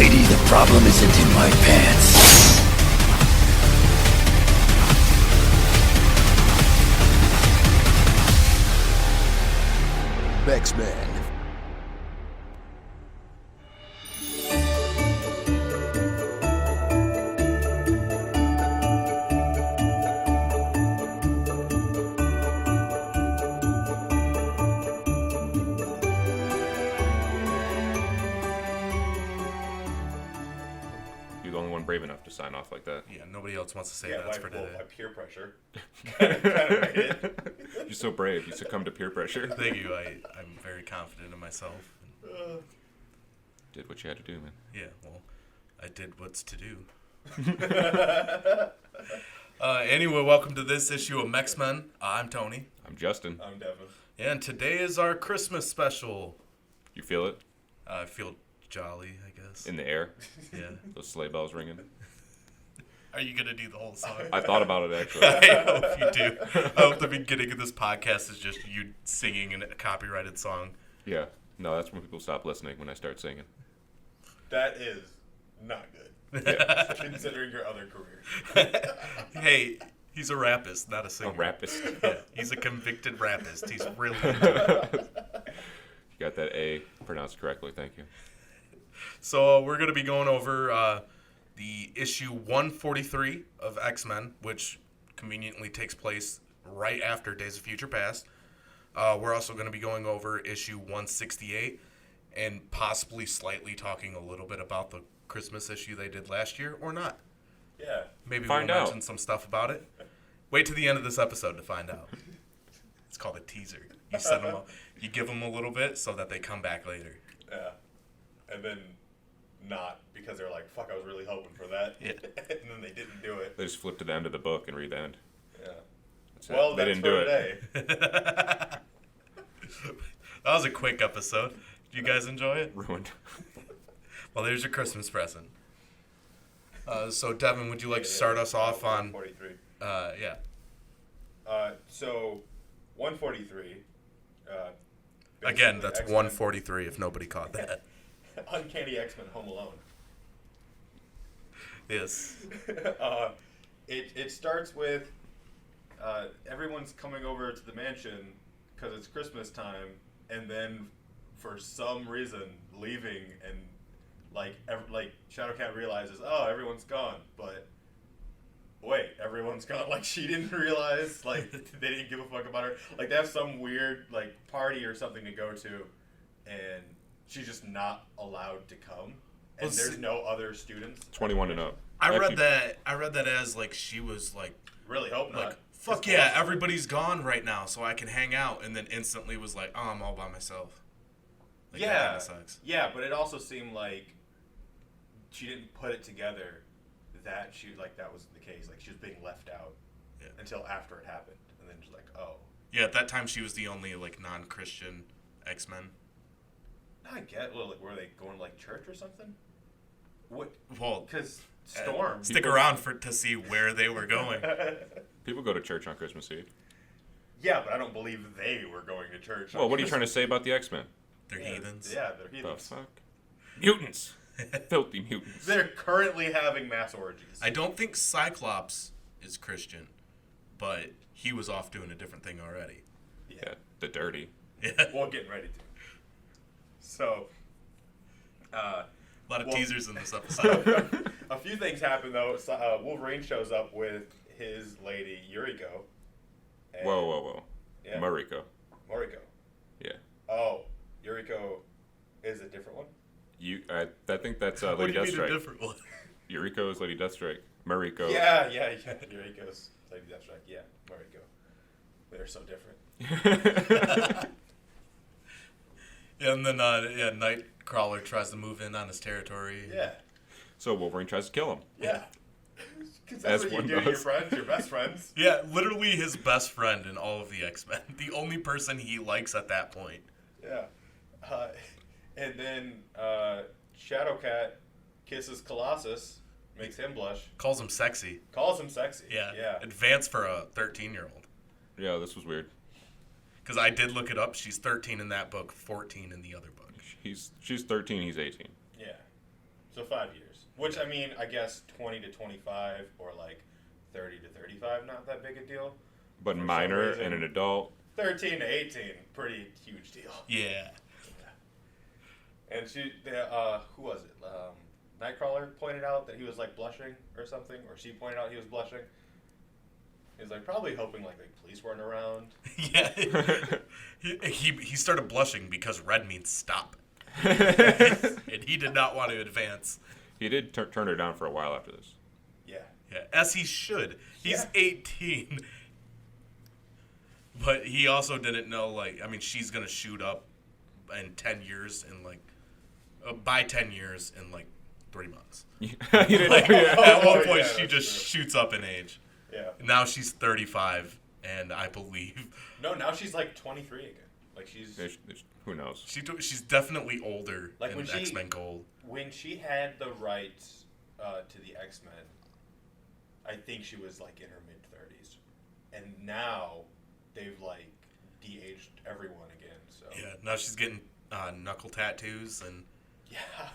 Lady, the problem isn't in my pants. Mex-Men. You're the only one brave enough to sign off like that. Yeah, nobody else wants to say that's for today. By peer pressure. kind of made it. You're so brave. You succumb to peer pressure. Thank you. I'm very confident in myself. Did what you had to do, man. Yeah, well, I did what's to do. Anyway, welcome to this issue of Mex-Men. I'm Tony. I'm Justin. I'm Devin. And today is our Christmas special. You feel it? I feel jolly, I guess. In the air? Yeah. Those sleigh bells ringing? Are you going to do the whole song? I thought about it, actually. I hope you do. I hope the beginning of this podcast is just you singing a copyrighted song. Yeah. No, that's when people stop listening, when I start singing. That is not good. Yeah. Considering your other career. Hey, he's a rapist, not a A singer. rapist. Yeah, he's a convicted rapist. He's really into it. You got that A pronounced correctly, thank you. So we're going to be going over the issue 143 of X-Men, which conveniently takes place right after Days of Future Past. We're also going to be going over issue 168 and possibly slightly talking a little bit about the Christmas issue they did last year, or not. Yeah. Maybe Find we'll out. mention some stuff about it. Wait to the end of this episode to find out. It's called a teaser. You set them up, you give them a little bit so that they come back later. Yeah. And then not, because they're like, fuck, I was really hoping for that. Yeah. And then they didn't do it. They just flip to the end of the book and read the end. Yeah. That's it. Well, They that's didn't for do it. today. That was a quick episode. Did you guys enjoy it? Ruined. Well, there's your Christmas present. So, Devin, would you like to start us off on... 143. Yeah. So, 143. Again, basically that's X-Men. 143 if nobody caught that. Uncanny X-Men Home Alone. Yes. It starts with everyone's coming over to the mansion because it's Christmas time, and then for some reason leaving, and like Shadowcat realizes, oh, everyone's gone, but wait, everyone's gone. Like, she didn't realize, like, they didn't give a fuck about her. Like, they have some weird like party or something to go to, and she's just not allowed to come. And Well, there's no other students. 21 and up. I Actually, read that as, like, she was, like, Really hope not. fuck yeah, everybody's gone right now, so I can hang out, and then instantly was like, oh, I'm all by myself. Like, that Yeah, kinda sucks. yeah, but it also seemed like she didn't put it together that that was the case. Like, she was being left out until after it happened, and then she's like, oh. Yeah, at that time she was the only, like, non-Christian X-Men. I get. Well, like, were they going to, like, church or something? What? Well, Because Storm. stick around to see where they were going. People go to church on Christmas Eve. Yeah, but I don't believe they were going to church. Well, what are you trying to say about the X-Men? They're heathens. Yeah, they're The heathens. fuck? Mutants. Filthy mutants. They're currently having mass orgies. I don't think Cyclops is Christian, but he was off doing a different thing already. Yeah, the dirty. Yeah. Well, getting ready to. So, A lot of well- teasers in this episode. a few things happen, though. So, Wolverine shows up with his lady, Yuriko. And- Whoa. Yeah. Mariko. Moriko. Yeah. Oh, Yuriko is a different one? I think that's What Lady do you mean a Deathstrike. different one? Yuriko is Lady Deathstrike. Mariko. Yeah. Yuriko's Lady Deathstrike. Yeah, Moriko. They're so different. Yeah, and then Nightcrawler tries to move in on his territory. Yeah. So Wolverine tries to kill him. Yeah. Because As that's what you one do to your does. friends, your best friends. Yeah, literally his best friend in all of the X-Men. The only person he likes at that point. Yeah. And then Shadowcat kisses Colossus, makes him blush, Calls him sexy. calls him sexy. Yeah. Yeah. Advanced for a 13-year-old. Yeah, this was weird. Because I did look it up. She's 13 in that book, 14 in the other book. She's 13, he's 18. Yeah. So 5 years. Which, I mean, I guess 20 to 25 or like 30 to 35, not that big a deal. But For some minor reason, and an adult. 13 to 18, pretty huge deal. Yeah. And who was it? Nightcrawler pointed out that he was like blushing or something, or she pointed out he was blushing. He was like probably hoping like the police weren't around. Yeah. he started blushing because red means stop. And he did not want to advance. He did turn her down for a while after this. Yeah. Yeah, as he should. He's Yeah. 18. But he also didn't know, like, I mean, she's going to shoot up in 10 years in, like, by 10 years in, like, 3 months. You didn't, Like, yeah. at one point, yeah, she that's just true. shoots up in age. Yeah. Now she's 35, and I believe No, now she's like 23 again. Like she's Who knows? she's definitely older Like in when she- X-Men Gold. when she had the rights to the X-Men. I think she was like in her mid-30s, and now they've like de-aged everyone again. So Yeah, now she's getting knuckle tattoos, and yeah.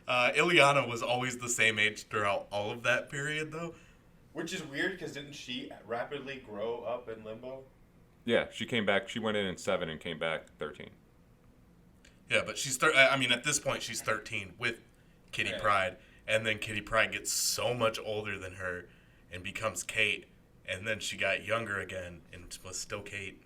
Ileana was always the same age throughout all of that period, though. Which is weird because didn't she rapidly grow up in Limbo? Yeah, she came back. She went in 7 and came back 13. Yeah, but she's I mean, at this point, she's 13 with Kitty Yeah. Pryde, and then Kitty Pryde gets so much older than her and becomes Kate, and then she got younger again and was still Kate.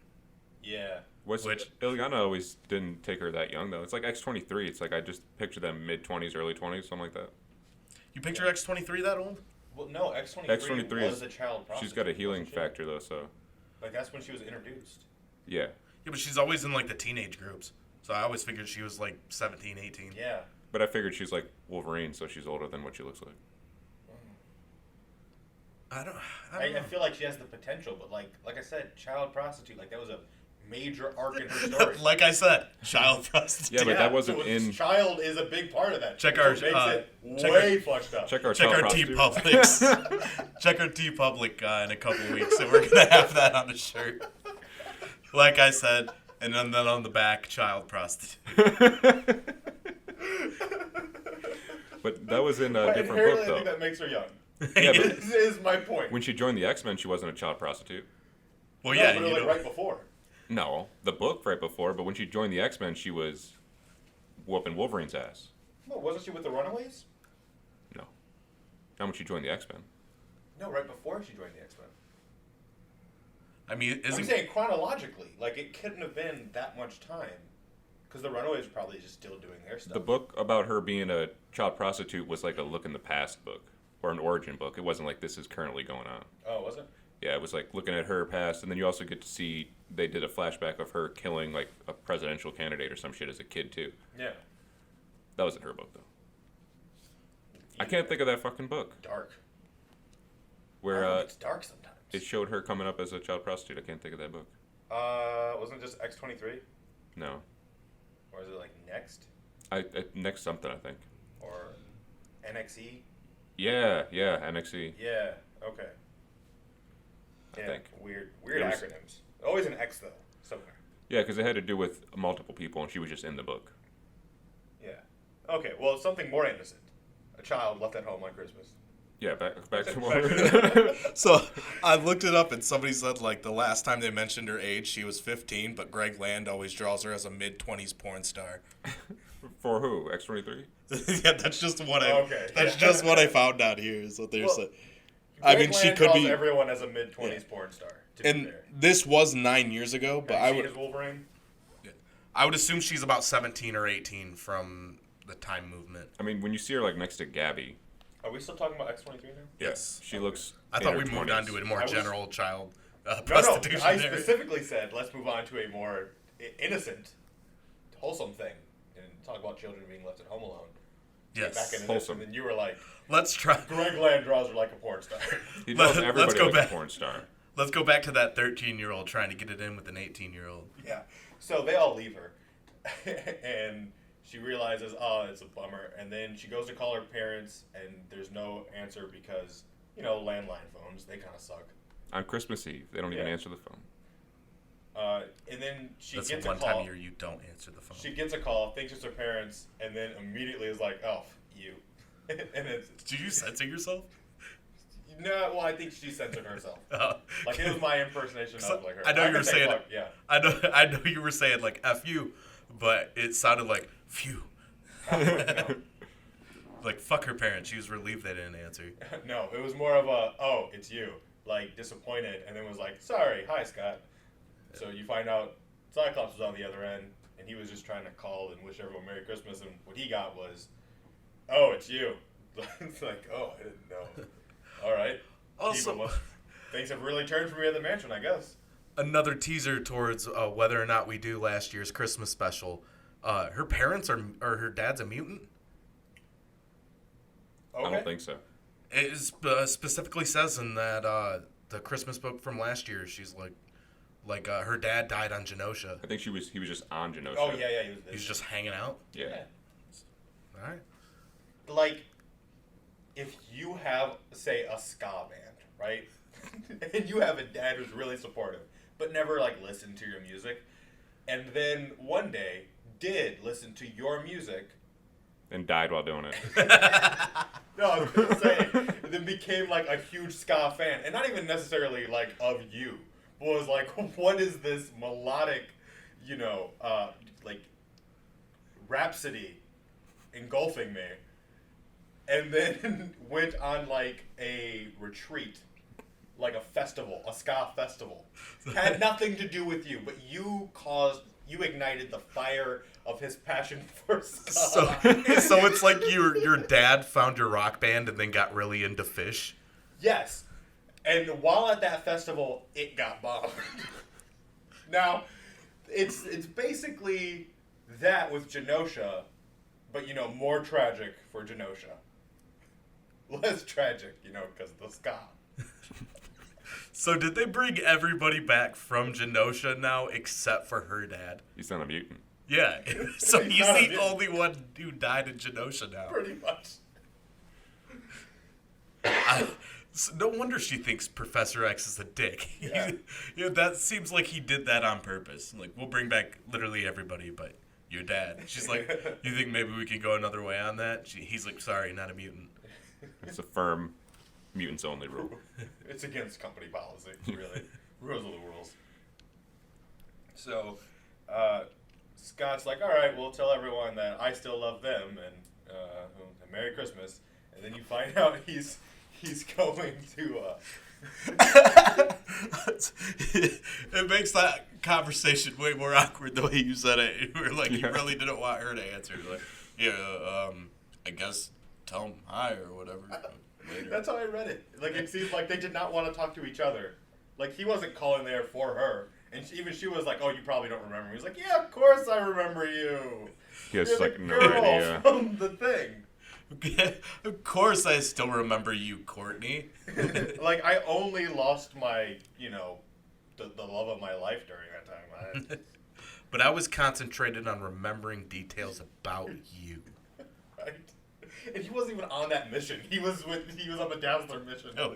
Yeah. Which Ileana always didn't take her that young though. It's like X-23. It's like I just picture them mid-20s, early 20s, something like that. You picture X-23 that old? Well, no, X-23, X-23 was a child prostitute. She's got a healing wasn't she? factor though, so Like that's when she was introduced. yeah. Yeah, but she's always in, like, the teenage groups. So I always figured she was, like, 17, 18. Yeah. But I figured she's like Wolverine, so she's older than what she looks like. I don't I know. feel like she has the potential, but like I said, child prostitute, like that was a major arc in her story. Like I said, child prostitute. Yeah, but that wasn't so in. child is a big part of that. Check So our, it makes it check way fucked up. Check our Check child our prostitute. T-Publix. Check our T-Public in a couple of weeks, and we're going to have that on the shirt. Like I said, and then on the back, child prostitute. But that was in a But different inherently, book I though. think that makes her young. Yeah, but This is my point. when she joined the X-Men, she wasn't a child prostitute. Well, No, yeah, but you like know. right before. No, the book right before. But when she joined the X-Men, she was whooping Wolverine's ass. No, wasn't she with the Runaways? No, not when she joined the X-Men. No, right before she joined the X-Men. I mean, I'm saying chronologically, like it couldn't have been that much time, because the Runaways were probably just still doing their stuff. The book about her being a child prostitute was like a look in the past book or an origin book. It wasn't like this is currently going on. Oh, was it? Yeah, it was like looking at her past, and then you also get to see they did a flashback of her killing like a presidential candidate or some shit as a kid too. Yeah. That wasn't her book though. I can't think of that fucking book Dark. where I don't know if it's dark sometimes. it showed her coming up as a child prostitute. I can't think of that book. Wasn't it just X-23? No, Or is it like Next? I next something I think. Or NXE? Yeah, NXE. Yeah, okay. I Yeah, think. weird It was- acronyms. Always an X, though, somewhere. Yeah, because it had to do with multiple people, and she was just in the book. Yeah. Okay, well, something more innocent. A child left at home on Christmas. Yeah, back to Back Wolverine. So I looked it up, and somebody said like the last time they mentioned her age, she was 15, but Greg Land always draws her as a mid-20s porn star. For who? X-23? Yeah, that's just what I. Okay, That's yeah. just what I found out here. Is what they're Well, saying. I Greg mean, she Land could calls be. everyone as a mid-20s porn star, to be And fair. this was 9 years ago, but Have you seen his Wolverine? I would assume she's about 17 or 18 from the time movement. I mean, when you see her like next to Gabby, Are we still talking about X-23 now? Yes. she looks. I in thought her we moved 20s. on to a more I was- general child No, prostitution. I area. specifically said let's move on to a more innocent, wholesome thing and talk about children being left at home alone. Yes. Back into this, Wholesome. and then you were like, Let's try. Greg Land draws her like a porn star. He tells Let's everybody go like back. a porn star. Let's go back to that 13-year-old trying to get it in with an 18-year-old. Yeah. So they all leave her, and she realizes, oh, it's a bummer. And then she goes to call her parents, and there's no answer because, you know, landline phones, they kind of suck. On Christmas Eve, they don't even Yeah. answer the phone. And then she That's gets the a one time call. of year you don't answer the phone. She gets a call, thinks it's her parents, and then immediately is like, oh, you. And it's Did you censor yourself? no. Well, I think she censored herself. Oh. Like it was my impersonation of like her. I know you were could say saying fuck, yeah. I know you were saying like F you, but it sounded like phew. No. Like fuck her parents. She was relieved they didn't answer. No, it was more of a it's you, like disappointed, and then was like sorry, hi Scott. So you find out Cyclops was on the other end, and he was just trying to call and wish everyone Merry Christmas, and what he got was, oh, it's you. It's like, oh, I didn't know. All right. Also, Things have really turned for me at the mansion, I guess. another teaser towards whether or not we do last year's Christmas special. Her parents or her dad's a mutant. Okay. I don't think so. It specifically says in that the Christmas book from last year, she's like her dad died on Genosha. I think he was just on Genosha. Oh yeah, he was. He's just hanging out. Yeah. All right. Like, if you have, say, a ska band, right, and you have a dad who's really supportive, but never like listened to your music, and then one day did listen to your music. And died while doing it. No, I was gonna say, then became like a huge ska fan, and not even necessarily like of you, but was like, what is this melodic, like rhapsody engulfing me, and then went on like a retreat, like a festival, a ska festival, had nothing to do with you, but you ignited the fire of his passion for ska. So it's like your dad found your rock band and then got really into Fish. Yes. And while at that festival, it got bombed. Now, it's basically that with Genosha, but, more tragic for Genosha. Less tragic, because the ska. So did they bring everybody back from Genosha now except for her dad? He's not a mutant. Yeah. So He's he's not a the mutant. only one who died in Genosha now. Pretty much. So no wonder she thinks Professor X is a dick. Yeah. That seems like he did that on purpose. Like, we'll bring back literally everybody, but your dad. She's like, you think maybe we can go another way on that? He's like, sorry, not a mutant. It's a firm mutants only rule. It's against company policy, really. Rules are the rules. So, Scott's like, all right, we'll tell everyone that I still love them and Merry Christmas. And then you find out he's going to. It makes that conversation way more awkward the way you said it. Where like you really didn't want her to answer. Like, I guess tell him hi or whatever. Later. That's how I read it. Like, it seemed like they did not want to talk to each other. Like, he wasn't calling there for her. And even she was like, oh, you probably don't remember me. He was like, yeah, of course I remember you. He has You're like the no girl idea. from the thing. Of course I still remember you, Courtney. Like, I only lost my, the love of my life during that time. But I was concentrated on remembering details about you. Right? And he wasn't even on that mission. He was on the Dazzler mission. No.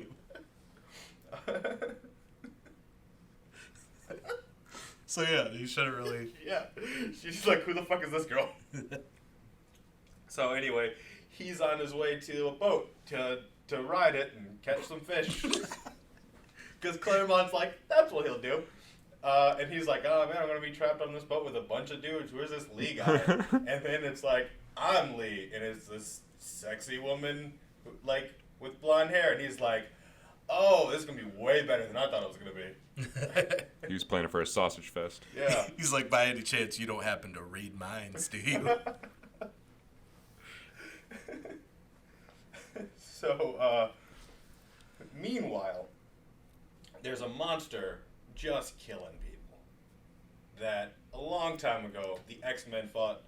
So yeah, you should have really. Yeah. She's like, who the fuck is this girl? So anyway, he's on his way to a boat to ride it and catch some fish. Because Claremont's like, that's what he'll do. And he's like, oh man, I'm going to be trapped on this boat with a bunch of dudes. Where's this Lee guy? And then it's like, I'm Lee. And it's this sexy woman, like, with blonde hair. And he's like, oh, this is going to be way better than I thought it was going to be. He was planning for a sausage fest. Yeah. He's like, by any chance, you don't happen to read minds, do you? So, meanwhile, there's a monster just killing people. That a long time ago, the X-Men fought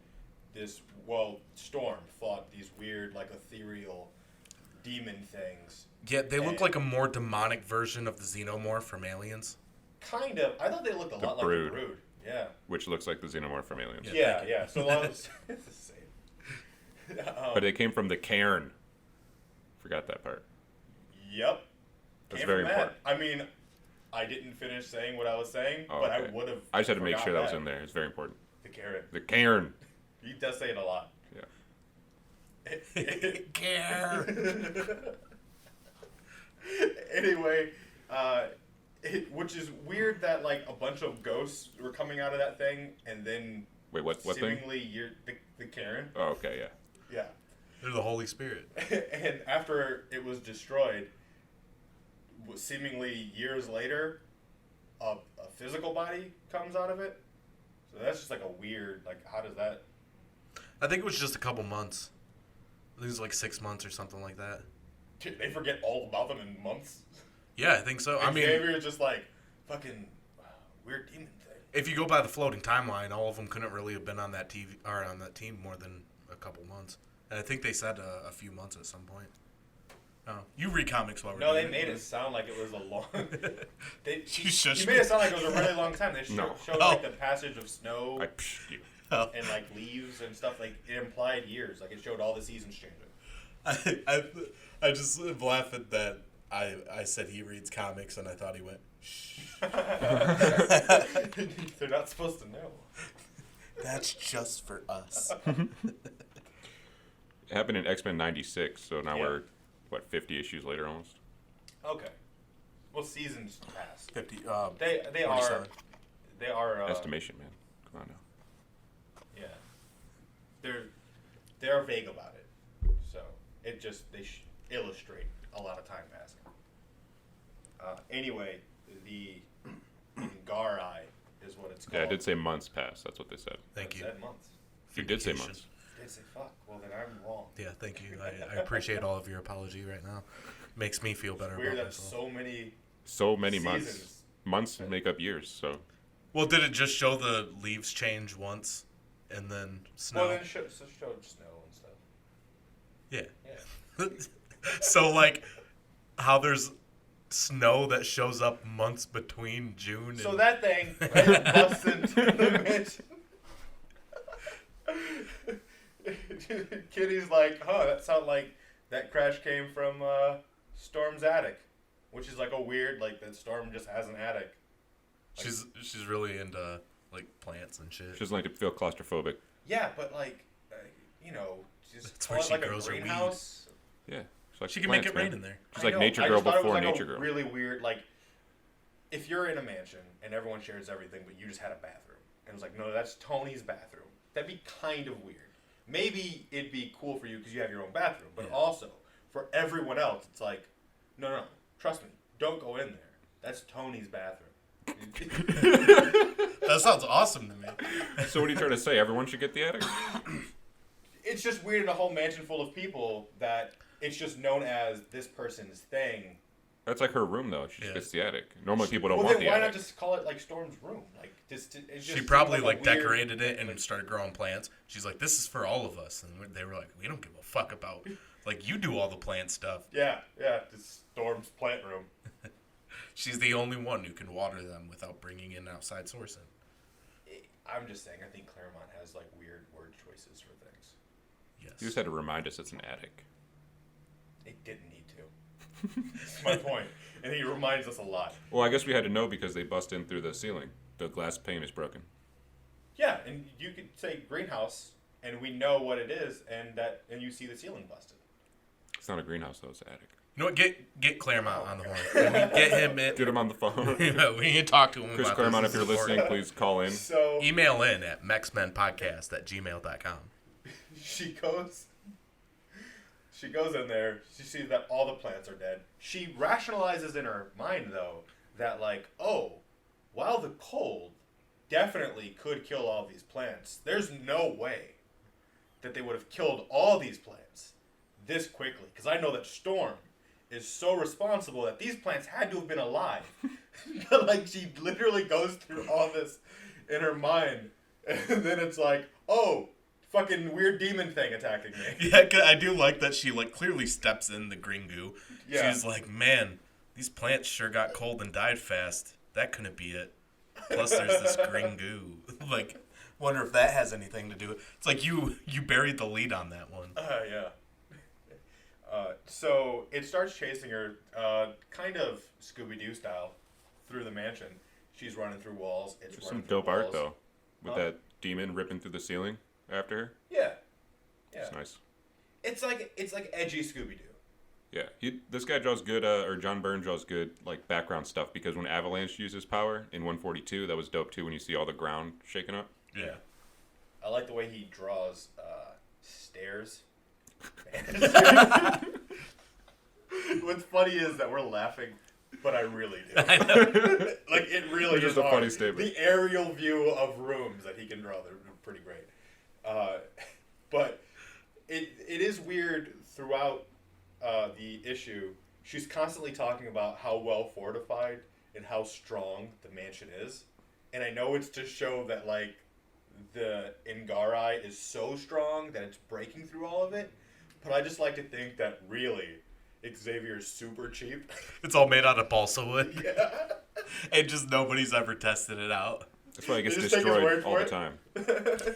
Storm fought these weird, like, ethereal demon things. Yeah, they look like a more demonic version of the Xenomorph from Aliens. Kind of. I thought they looked a lot like the Brood. Yeah. Which looks like the Xenomorph from Aliens. Yeah. So it's the same. But it came from the cairn. Forgot that part. Yep. That's Came very from that. important. I mean, I didn't finish saying what I was saying, Oh, but okay. I would have. I just had to make sure that was in there. It's very important. The carrot. The cairn. He does say it a lot. Yeah. Care. Anyway, which is weird that like a bunch of ghosts were coming out of that thing, and then Wait, what thing? seemingly the Karen. Oh, okay, yeah. Yeah. They're the Holy Spirit. And after it was destroyed, seemingly years later, a physical body comes out of it. So that's just like a weird, like, how does that... I think it was just a couple months. I think it was like 6 months or something like that. Dude, they forget all about them in months? Yeah, I think so. I mean, Xavier is just like, fucking weird demon thing. if you go by the floating timeline, all of them couldn't really have been on that TV or on that team more than a couple months. And I think they said a few months at some point. Oh, you read comics while we're No, doing they made it sound like it was a long... You You made it sound like it was a really long time. They showed like the passage of snow and like leaves and stuff. Like it implied years. Like it showed all the seasons changing. I just laugh at that. I said he reads comics, and I thought he went, shh. They're not supposed to know. That's just for us. It happened in X-Men 96, so now we're, 50 issues later almost? Okay. Well, seasons passed. 50. They are. Estimation, man. Come on now. Yeah. They're vague about it, so it just they illustrate a lot of time passing. Anyway, the Ngarai is what it's called. Yeah, I did say months passed. That's what they said. Thank you. Said months. You did say months. Did say fuck? Well, then I'm wrong. Yeah, thank you. I appreciate all of your apology right now. Makes me feel better Weird about that myself. so many months. seasons. Months make up years, so. Well, did it just show the leaves change once and then snow? Well, then it showed snow and stuff. Yeah. Yeah. So, like, how there's snow that shows up months between June and... So that thing busts into the mansion. Kitty's like, that sounds like that crash came from Storm's attic, which is like a weird, like that Storm just has an attic. Like, she's really into like plants and shit. She doesn't like to feel claustrophobic. yeah, but like, just That's call where it she like grows a her weed. greenhouse. Yeah. She's like She can plants, make it rain man. in there. She's I like know. nature I girl just thought it before was like nature a girl. really weird, like, if you're in a mansion and everyone shares everything, but you just had a bathroom, and it was like, no, that's Tony's bathroom. That'd be kind of weird. Maybe it'd be cool for you because you have your own bathroom, but also for everyone else, it's like, no, trust me, don't go in there. That's Tony's bathroom. That sounds awesome to me. So what are you trying to say? Everyone should get the attic? It's just weird in a whole mansion full of people that it's just known as this person's thing. That's like her room, though. She just gets the attic. Normally people don't Well, want then the why attic. not just call it like Storm's room? Like, it just She probably seems like a weird, decorated it and started growing plants. She's like, "This is for all of us," and they were like, "We don't give a fuck about like you do all the plant stuff." Yeah, just Storm's plant room. She's the only one who can water them without bringing in outside sourcing. I'm just saying, I think Claremont has like weird word choices for things. Yes. You just had to remind us it's an attic. It didn't need to. That's my point. And he reminds us a lot. Well, I guess we had to know because they bust in through the ceiling. The glass pane is broken. Yeah, and you could say greenhouse, and we know what it is, and you see the ceiling busted. It's not a greenhouse, though. It's an attic. You know what? Get Claremont on the horn. Can we get him in? Get him on the phone. We need to talk to him Chris about Claremont, this. if you're This is listening, important. please call in. So Email in at mexmenpodcast@gmail.com. she goes in there. She sees that all the plants are dead. She rationalizes in her mind, though, that like, while the cold definitely could kill all these plants, there's no way that they would have killed all these plants this quickly. Because I know that Storm is so responsible that these plants had to have been alive. But like, she literally goes through all this in her mind, and then it's like, fucking weird demon thing attacking me. Yeah, 'cause I do like that she like clearly steps in the green goo. Yeah. She's like, man, these plants sure got cold and died fast. That couldn't be it. Plus, there's this green goo. Like, wonder if that has anything to do with it. It's like you buried the lead on that one. Yeah. So it starts chasing her, kind of Scooby-Doo style, through the mansion. She's running through walls. It's There's running some through dope art, walls. though. With that demon ripping through the ceiling after her. Yeah. It's nice. It's like edgy Scooby-Doo. Yeah, this guy draws good, or John Byrne draws good, like, background stuff, because when Avalanche uses power in 142, that was dope, too, when you see all the ground shaking up. Yeah. I like the way he draws stairs. What's funny is that we're laughing, but I really do. I know. Like, it really Which is is a hard. funny statement. The aerial view of rooms that he can draw, they're pretty great. But it is weird throughout the issue. She's constantly talking about how well fortified and how strong the mansion is. And I know it's to show that, like, the Ingarai is so strong that it's breaking through all of it. But I just like to think that, really, Xavier's super cheap. It's all made out of balsa wood. Yeah. And just nobody's ever tested it out. That's why it gets They just take his word destroyed for all the it? time.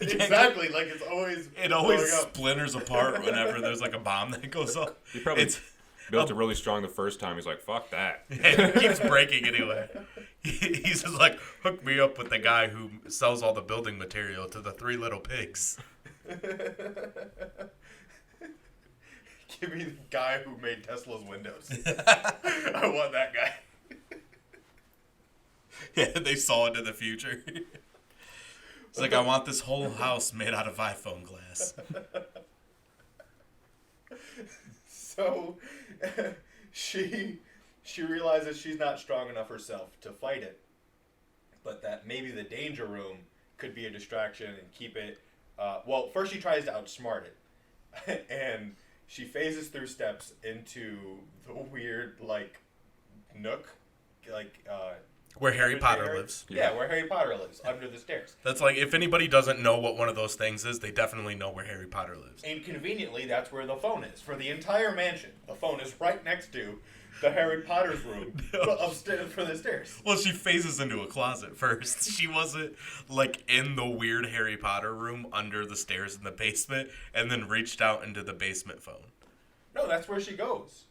Exactly. Like, it's always It always blowing up. splinters apart whenever there's like a bomb that goes off. He probably It's built it really strong the first time. He's like, fuck that. it keeps breaking anyway. He's just like, hook me up with the guy who sells all the building material to the Three Little Pigs. Give me the guy who made Tesla's windows. I want that guy. Yeah, they saw into the future. It's like, I want this whole house made out of iPhone glass. So she realizes she's not strong enough herself to fight it, but that maybe the danger room could be a distraction and keep it. Well, first she tries to outsmart it, and she phases through steps into the weird like nook, like Where Harry under Potter Harry- lives. Yeah, where Harry Potter lives, under the stairs. That's like, if anybody doesn't know what one of those things is, they definitely know where Harry Potter lives. And conveniently, that's where the phone is for the entire mansion. The phone is right next to the Harry Potter's room, upstairs for the stairs. Well, she phases into a closet first. She wasn't, like, in the weird Harry Potter room under the stairs in the basement, and then reached out into the basement phone. No, that's where she goes.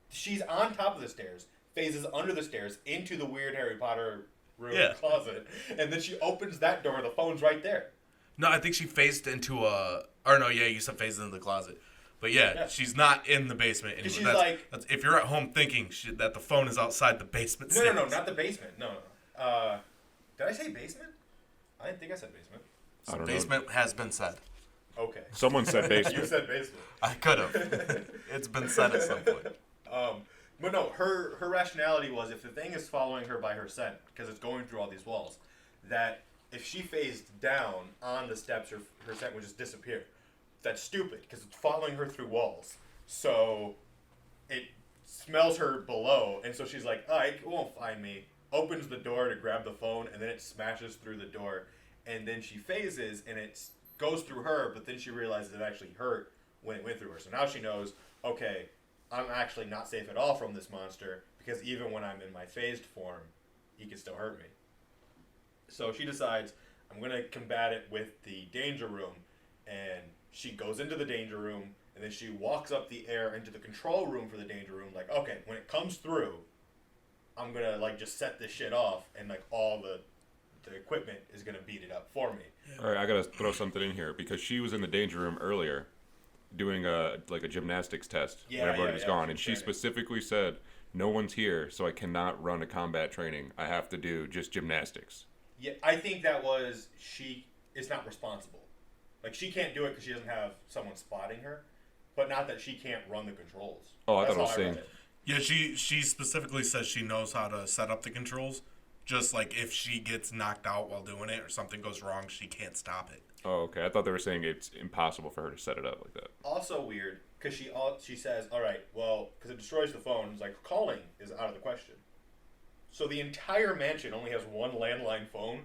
She's on top of the stairs, phases under the stairs into the weird Harry Potter room closet, and then she opens that door. The phone's right there. No, I think she phased into a... Or no, yeah, you said phased into the closet. But yeah, she's not in the basement anymore. She's that's, if you're at home thinking that the phone is outside the basement No, stairs. not the basement. No. Did I say basement? I didn't think I said basement. I don't know. Basement has been said. Okay. Someone said You basement. said basement. I could have. It's been said at some point. But no, her rationality was if the thing is following her by her scent, because it's going through all these walls, that if she phased down on the steps, her scent would just disappear. That's stupid, because it's following her through walls. So it smells her below, and so she's like, it won't find me. Opens the door to grab the phone, and then it smashes through the door. And then she phases, and it goes through her, but then she realizes it actually hurt when it went through her. So now she knows, okay, I'm actually not safe at all from this monster, because even when I'm in my phased form, he can still hurt me. So she decides, I'm going to combat it with the danger room, and she goes into the danger room, and then she walks up the air into the control room for the danger room, like, okay, when it comes through, I'm going to, like, just set this shit off, and, like, all the equipment is going to beat it up for me. All right, I got to throw something in here, because she was in the danger room earlier doing a gymnastics test when everybody was gone, and she specifically said, no one's here, so I cannot run a combat training. I have to do just gymnastics. Yeah, I think that was she is not responsible. Like, she can't do it because she doesn't have someone spotting her, but not that she can't run the controls. Oh, I That's thought it was how saying... read it. Yeah, she specifically says she knows how to set up the controls. Just like if she gets knocked out while doing it or something goes wrong, she can't stop it. Oh, okay. I thought they were saying it's impossible for her to set it up like that. Also weird, because she says, all right, well, because it destroys the phone, it's like, calling is out of the question. So the entire mansion only has one landline phone,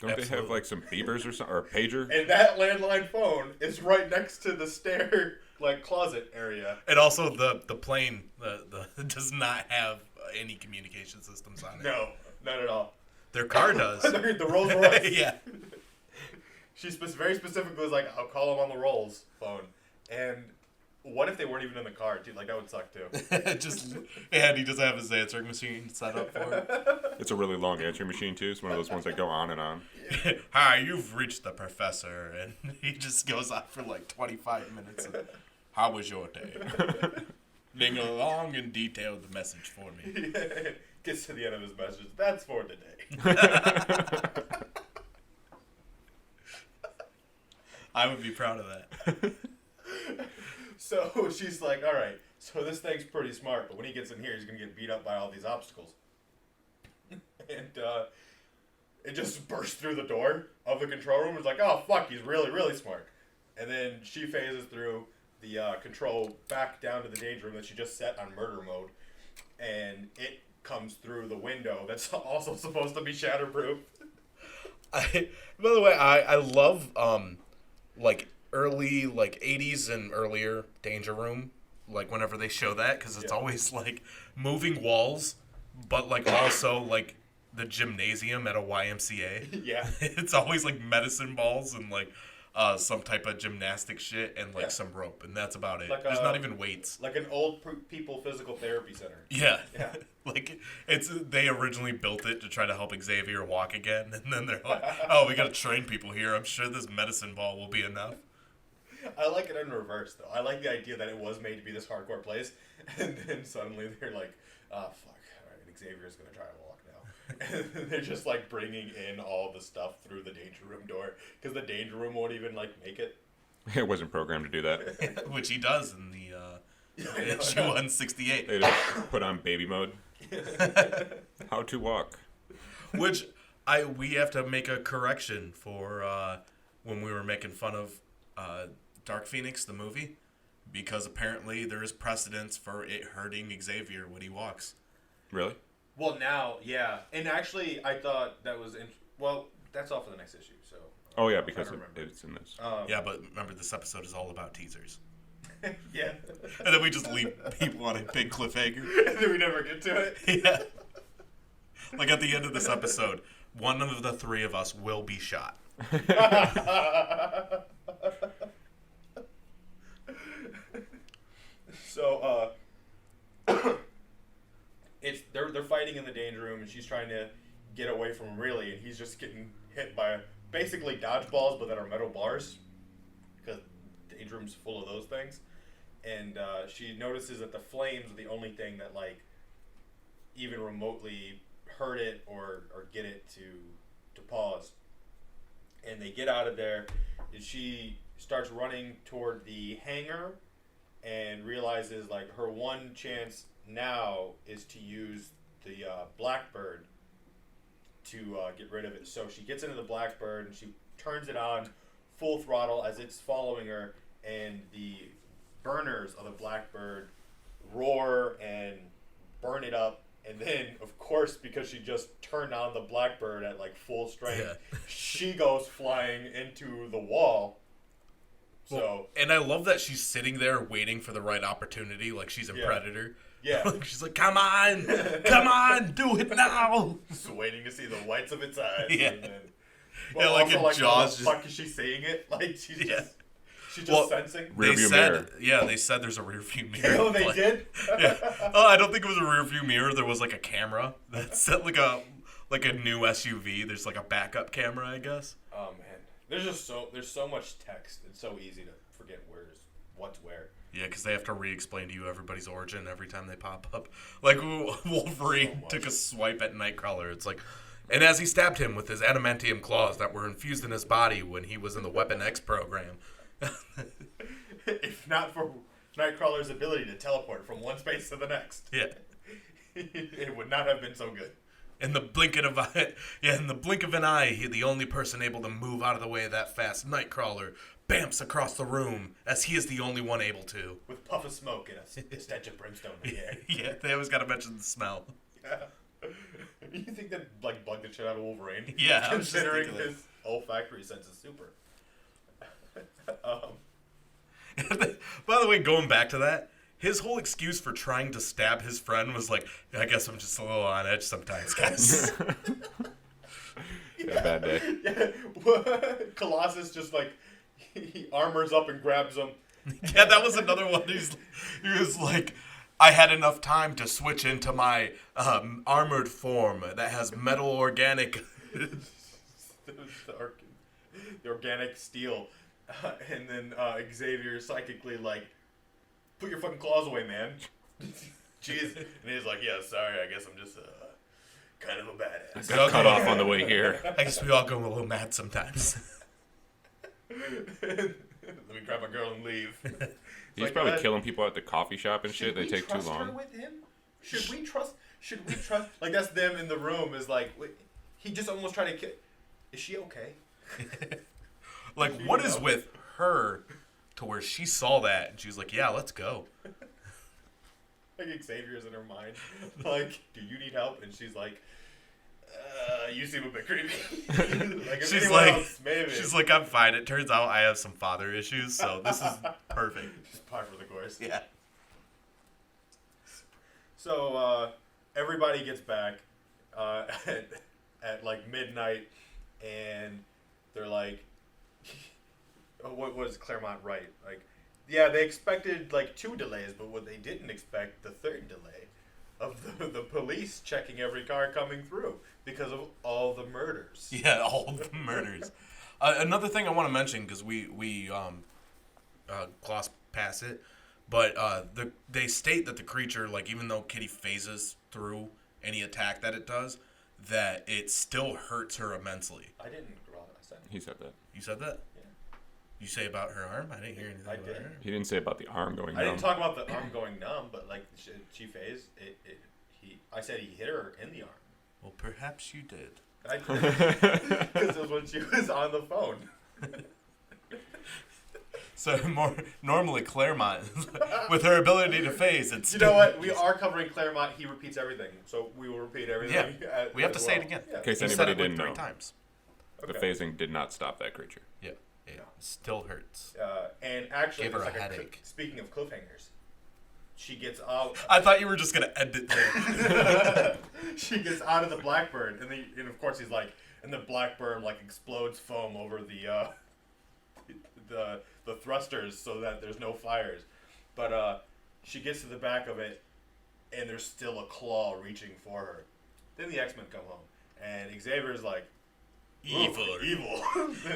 Don't they have, like, some beepers or something? Or a pager? and that landline phone is right next to the stair, like, closet area. And also the plane the does not have any communication systems on it. No, not at all. Their car does. The Rolls Royce. Yeah. She very specifically was like, I'll call him on the Rolls phone. And what if they weren't even in the car, dude? Like, that would suck, too. And he doesn't have his answering machine set up for it. It's a really long answering machine, too. It's one of those ones that go on and on. Hi, you've reached the professor. And he just goes on for like 25 minutes. How was your day? Leaving a long and detailed message for me. Gets to the end of his message. That's for today. I would be proud of that. So she's like, all right, so this thing's pretty smart, but when he gets in here, he's going to get beat up by all these obstacles. And it just bursts through the door of the control room. It's like, oh, fuck, he's really, really smart. And then she phases through the control back down to the danger room that she just set on murder mode. And it comes through the window that's also supposed to be shatterproof. By the way, I love like early 80s and earlier Danger Room, like whenever they show that, because it's always like moving walls, but like also like the gymnasium at a YMCA. Yeah. It's always like medicine balls and like some type of gymnastic shit and like some rope, and that's about it. Like There's not even weights. Like an old people physical therapy center. Yeah. Yeah. Like they originally built it to try to help Xavier walk again, and then they're like, "Oh, we gotta train people here. I'm sure this medicine ball will be enough." I like it in reverse though. I like the idea that it was made to be this hardcore place, and then suddenly they're like, "Oh fuck! All right, Xavier's gonna try to walk now," and they're just like bringing in all the stuff through the danger room door because the danger room won't even like make it. It wasn't programmed to do that. Which he does in the issue 168. They just put on baby mode. How to walk. Which we have to make a correction for when we were making fun of Dark Phoenix, the movie, because apparently there is precedence for it hurting Xavier when he walks. Really? Well, now, yeah, and actually, I thought that was well. That's all for the next issue. So. Oh yeah, because it's in this. Yeah, but remember, this episode is all about teasers. Yeah. And then we just leave people on a big cliffhanger. And then we never get to it. Yeah. Like at the end of this episode, one of the three of us will be shot. So, they're fighting in the danger room, and she's trying to get away from him, really, and he's just getting hit by basically dodgeballs, but that are metal bars, because the danger room's full of those things. And she notices that the flames are the only thing that like even remotely hurt it or get it to pause. And they get out of there, and she starts running toward the hangar and realizes like her one chance now is to use the Blackbird to get rid of it. So she gets into the Blackbird and she turns it on full throttle as it's following her, and the burners of the Blackbird roar and burn it up. And then, of course, because she just turned on the Blackbird at like full strength, she goes flying into the wall. So, and I love that she's sitting there waiting for the right opportunity, like she's in Predator. Yeah. She's like, come on, do it now. Just waiting to see the whites of its eyes. Yeah. And then, Yeah, like in Jaws. How the fuck is she seeing it? Like, she's just sensing. They said there's a rear view mirror. Oh, they did? Yeah. Oh, I don't think it was a rear view mirror. There was like a camera that set like a new SUV. There's like a backup camera, I guess. Oh man, there's so much text. It's so easy to forget what's where. Yeah, because they have to re-explain to you everybody's origin every time they pop up. Like Wolverine took a swipe at Nightcrawler. It's like, and as he stabbed him with his adamantium claws that were infused in his body when he was in the Weapon X program. If not for Nightcrawler's ability to teleport from one space to the next, it would not have been so good. In the blink of an eye, the only person able to move out of the way that fast, Nightcrawler, bamps across the room as he is the only one able to. With puff of smoke and a stench of brimstone in the air. Yeah, they always got to mention the smell. Yeah. You think that like bugged the shit out of Wolverine? Yeah, considering his olfactory sense is super. By the way, going back to that, his whole excuse for trying to stab his friend was like, I guess I'm just a little on edge sometimes, guys. A bad day. Yeah. Colossus just like he armors up and grabs him. Yeah, that was another one. He was like, I had enough time to switch into my armored form that has metal organic. The organic steel. And then Xavier psychically like put your fucking claws away, man. Jeez. And he's like, yeah, sorry, I guess I'm just kind of a badass. Got cut off on the way here. I guess we all go a little mad sometimes. Let me grab my girl and leave. He's like, probably killing people at the coffee shop and shit. They take too long. Her with him? Should we trust? Like, that's them in the room. Is like, he just almost tried to kill. Is she okay? Like, what is with her to where she saw that and she's like, yeah, let's go. Like, Xavier's in her mind. Like, do you need help? And she's like, you seem a bit creepy. Like, if she's anyone like, else, maybe. she's like, I'm fine. It turns out I have some father issues, so this is perfect. Just par for the course. Yeah. So, everybody gets back at like midnight, and they're like, what was Claremont right? Like, yeah, they expected like 2 delays, but what they didn't expect, the 3rd delay of the police checking every car coming through because of all the murders. Yeah, all the murders. Another thing I want to mention, because we gloss past it, but they state that the creature, like, even though Kitty phases through any attack that it does, that it still hurts her immensely. I didn't. I said. He said that. You said that? Yeah. You say about her arm? I didn't hear anything about did. her arm. He didn't say about the arm going I numb. didn't talk about the arm going numb, but like she phased. I said he hit her in the arm. Well, perhaps you did. I did. Because it was when she was on the phone. So normally Claremont, with her ability to phase, it's You know what? We are covering Claremont. He repeats everything, so we will repeat everything. Yeah, we have to say it again. Yeah. In case He said anybody it like didn't 3 know, times. the Okay. phasing did not stop that creature. Yeah, it still hurts. And actually, Gave her there's a like headache. Speaking of cliffhangers, she gets out. I thought you were just gonna end it there. She gets out of the Blackbird, and of course he's like, and the Blackbird like explodes foam over the thrusters so that there's no fires. But she gets to the back of it, and there's still a claw reaching for her. Then the X-Men come home, and Xavier's like, Evil. Evil.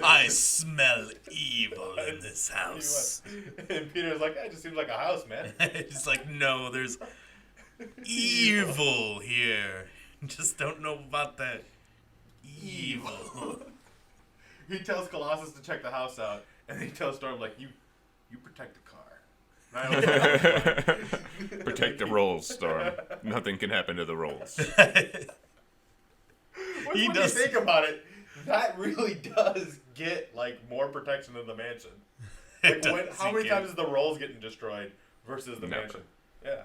I smell evil in this house. And Peter's like, it just seems like a house, man. He's like, no, there's evil here. Just don't know about that evil. He tells Colossus to check the house out, and he tells Storm, like, you protect the car. And I was like, Protect the rolls, Storm. Nothing can happen to the rolls. when you think about it, that really does get like more protection than the mansion. Like, how many times is the rolls getting destroyed versus the Never. mansion? Yeah.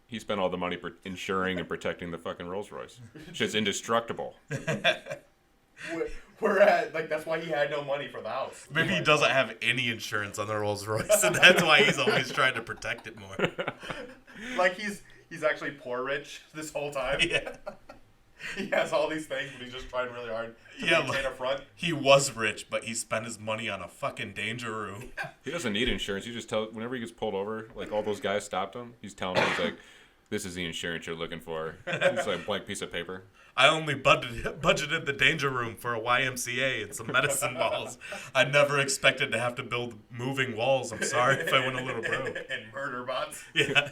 He spent all the money insuring and protecting the fucking Rolls Royce. Shit's indestructible. We're at like that's why he had no money for the house. Maybe he doesn't have any insurance on the Rolls Royce, and that's why he's always trying to protect it more. Like he's actually poor rich this whole time. Yeah. He has all these things, but he's just trying really hard to Yeah, maintain a front. He was rich, but he spent his money on a fucking danger room. He doesn't need insurance. You just tell whenever he gets pulled over, like all those guys stopped him. He's telling them, he's like, "This is the insurance you're looking for." It's like a blank piece of paper. I only budgeted the danger room for a YMCA and some medicine balls. I never expected to have to build moving walls. I'm sorry if I went a little broke. And murder bots. Yeah.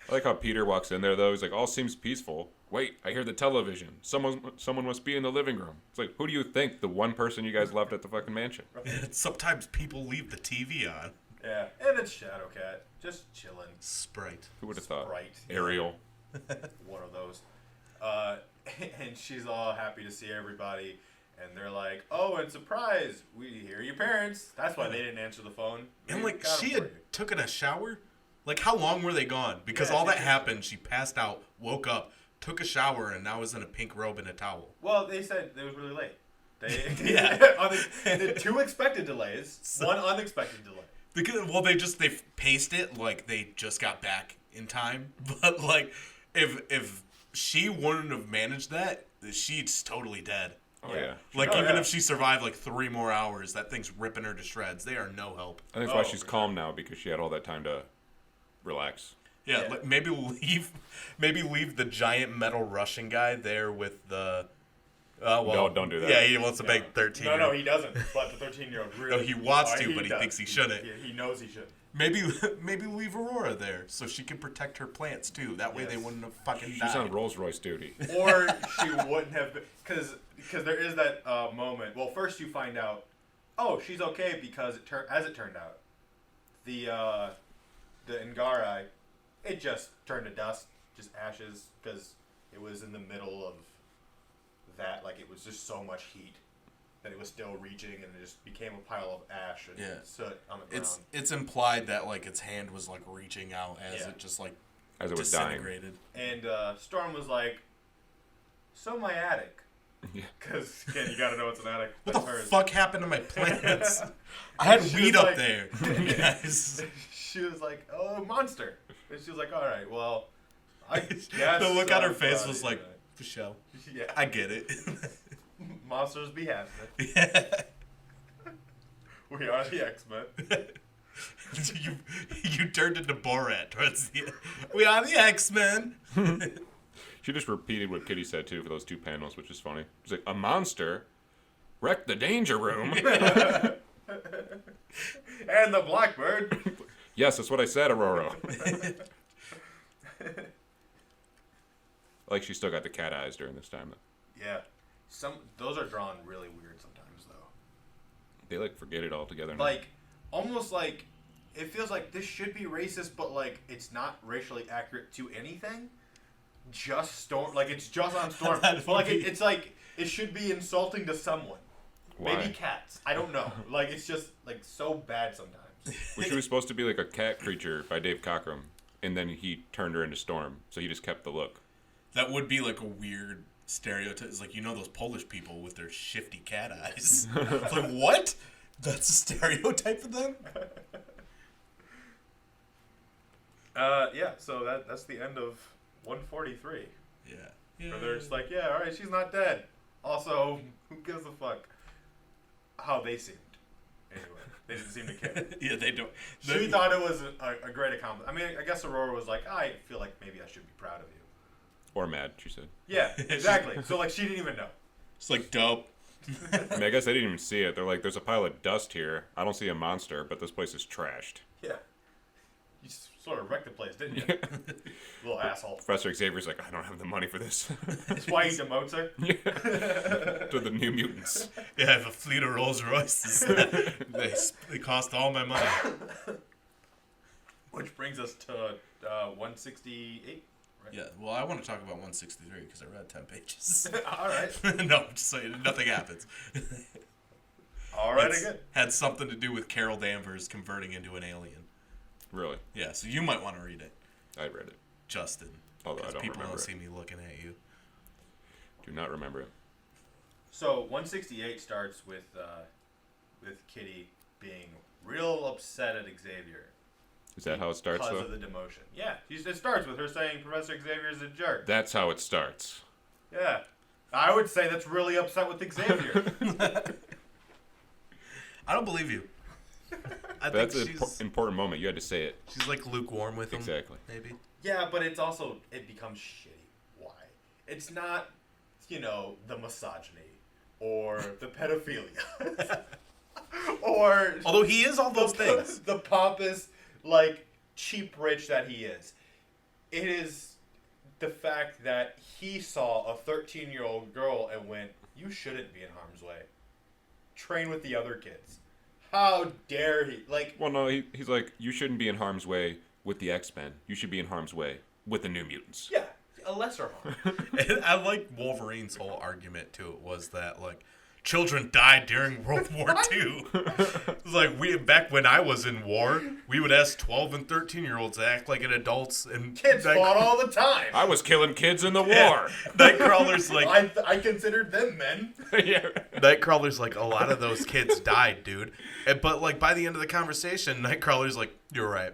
I like how Peter walks in there though. He's like, "All seems peaceful." Wait, I hear the television. Someone must be in the living room. It's like, who do you think? The one person you guys left at the fucking mansion. Sometimes people leave the TV on. Yeah, and it's Shadowcat, just chilling. Sprite. Who would have thought? Sprite. Ariel. One of those. And she's all happy to see everybody, and they're like, "Oh, and surprise, we hear your parents." That's why they didn't answer the phone. And We like got 'em she for had you. taken a shower. Like how long were they gone? Because Yeah, all that she- happened, she passed out, woke up, took a shower, and now is in a pink robe and a towel. Well, they said it was really late. They Yeah. on the 2 expected delays, 1 unexpected delay. Because they paced it like they just got back in time. But like if she wouldn't have managed that, she's totally dead. Oh yeah. Like Oh, even yeah. if she survived like 3 more hours, that thing's ripping her to shreds. They are no help. I think that's why Oh, she's for calm now, because she had all that time to relax. Yeah, Yeah. like maybe leave the giant metal Russian guy there with the Well, No, don't do that. Yeah, he wants to make 13. No, he doesn't. But the 13-year-old really. No, he wants to, but he thinks he shouldn't. Yeah, he knows he should. Maybe leave Aurora there so she can protect her plants too. That way they wouldn't have fucking died. She's on Rolls Royce duty. Or she wouldn't have been, because there is that moment. Well, first you find out, oh, she's okay because as it turned out, the Ngari, it just turned to dust, just ashes, because it was in the middle of that. Like, it was just so much heat that it was still reaching, and it just became a pile of ash and soot on the ground. It's implied that like its hand was like reaching out as it just like as it was dying. And Storm was like, "So my attic." Yeah. Because again, you gotta know it's an attic. What That's the hers. fuck happened to my plants? I had She weed was up like- there. Guys. She was like, "Oh, monster," and she was like, "All right, well, I guess." The look on her face Friday was like, night." for show. "Yeah, I get it. monsters be happening. Yeah. We are the X-Men." you turned into Borat towards the end. We are the X-Men. She just repeated what Kitty said too for those two panels, which is funny. She's like, "A monster wrecked the danger room." And the Blackbird. Yes, that's what I said, Aurora. Like she still got the cat eyes during this time though. Yeah, those are drawn really weird sometimes though. They like forget it altogether. Now. Like, almost like it feels like this should be racist, but like it's not racially accurate to anything. Just Storm, like it's just on Storm. That But like would be- it's like it should be insulting to someone. Why? Maybe cats. I don't know. Like it's just like so bad sometimes. Well, she was supposed to be like a cat creature by Dave Cockrum, and then he turned her into Storm, so he just kept the look. That would be like a weird stereotype. It's like, you know, those Polish people with their shifty cat eyes. It's like, what? That's a stereotype for them? Yeah. So that's the end of 143. Yeah. Where they're just like, yeah, all right, she's not dead. Also, who gives a fuck how they seemed? Anyway, they didn't seem to care. Yeah, they don't. She thought it was a great accomplishment. I mean, I guess Aurora was like, I feel like maybe I should be proud of you. Or mad, she said. Yeah, exactly. So, like, she didn't even know. It's like, dope. I mean, I guess they didn't even see it. They're like, there's a pile of dust here. I don't see a monster, but this place is trashed. Yeah. You sort of wrecked the place, didn't you? Little asshole. Professor Xavier's like, I don't have the money for this. That's why he demotes her. To the New Mutants. Yeah, I have a fleet of Rolls Royces. They cost all my money. Which brings us to 168. Right? Yeah, well, I want to talk about 163 because I read 10 pages. All right. No, I'm just saying, nothing happens. All right, It's again. had something to do with Carol Danvers converting into an alien. Really? Yeah, so you might want to read it, I read it. Justin. Although I 'cause don't people remember don't it. see me looking at you. Do not remember it. So 168 starts with Kitty being real upset at Xavier. Is that how it starts, Because though? of the demotion. Yeah. It starts with her saying Professor Xavier's a jerk. That's how it starts. Yeah. I would say that's really upset with Xavier. I don't believe you. I That's think an she's, important moment. You had to say it. she's like lukewarm with him. Exactly. Maybe. Yeah, but it's also, it becomes shitty. Why? It's not, the misogyny or the pedophilia. Or Although he is all those things. the pompous, cheap rich that he is. It is the fact that he saw a 13-year-old girl and went, you shouldn't be in harm's way. Train with the other kids. How dare he? Well, no, he's like, you shouldn't be in harm's way with the X-Men. You should be in harm's way with the New Mutants. Yeah, a lesser harm. And I like Wolverine's whole argument to it was that children died during World War II. It's like back when I was in war, we would ask 12 and 13-year-olds to act like adults, and Kids fought all the time. I was killing kids in the war. Yeah. Nightcrawler's like I considered them men. Yeah. Nightcrawler's like, a lot of those kids died, dude. But by the end of the conversation, Nightcrawler's like, you're right.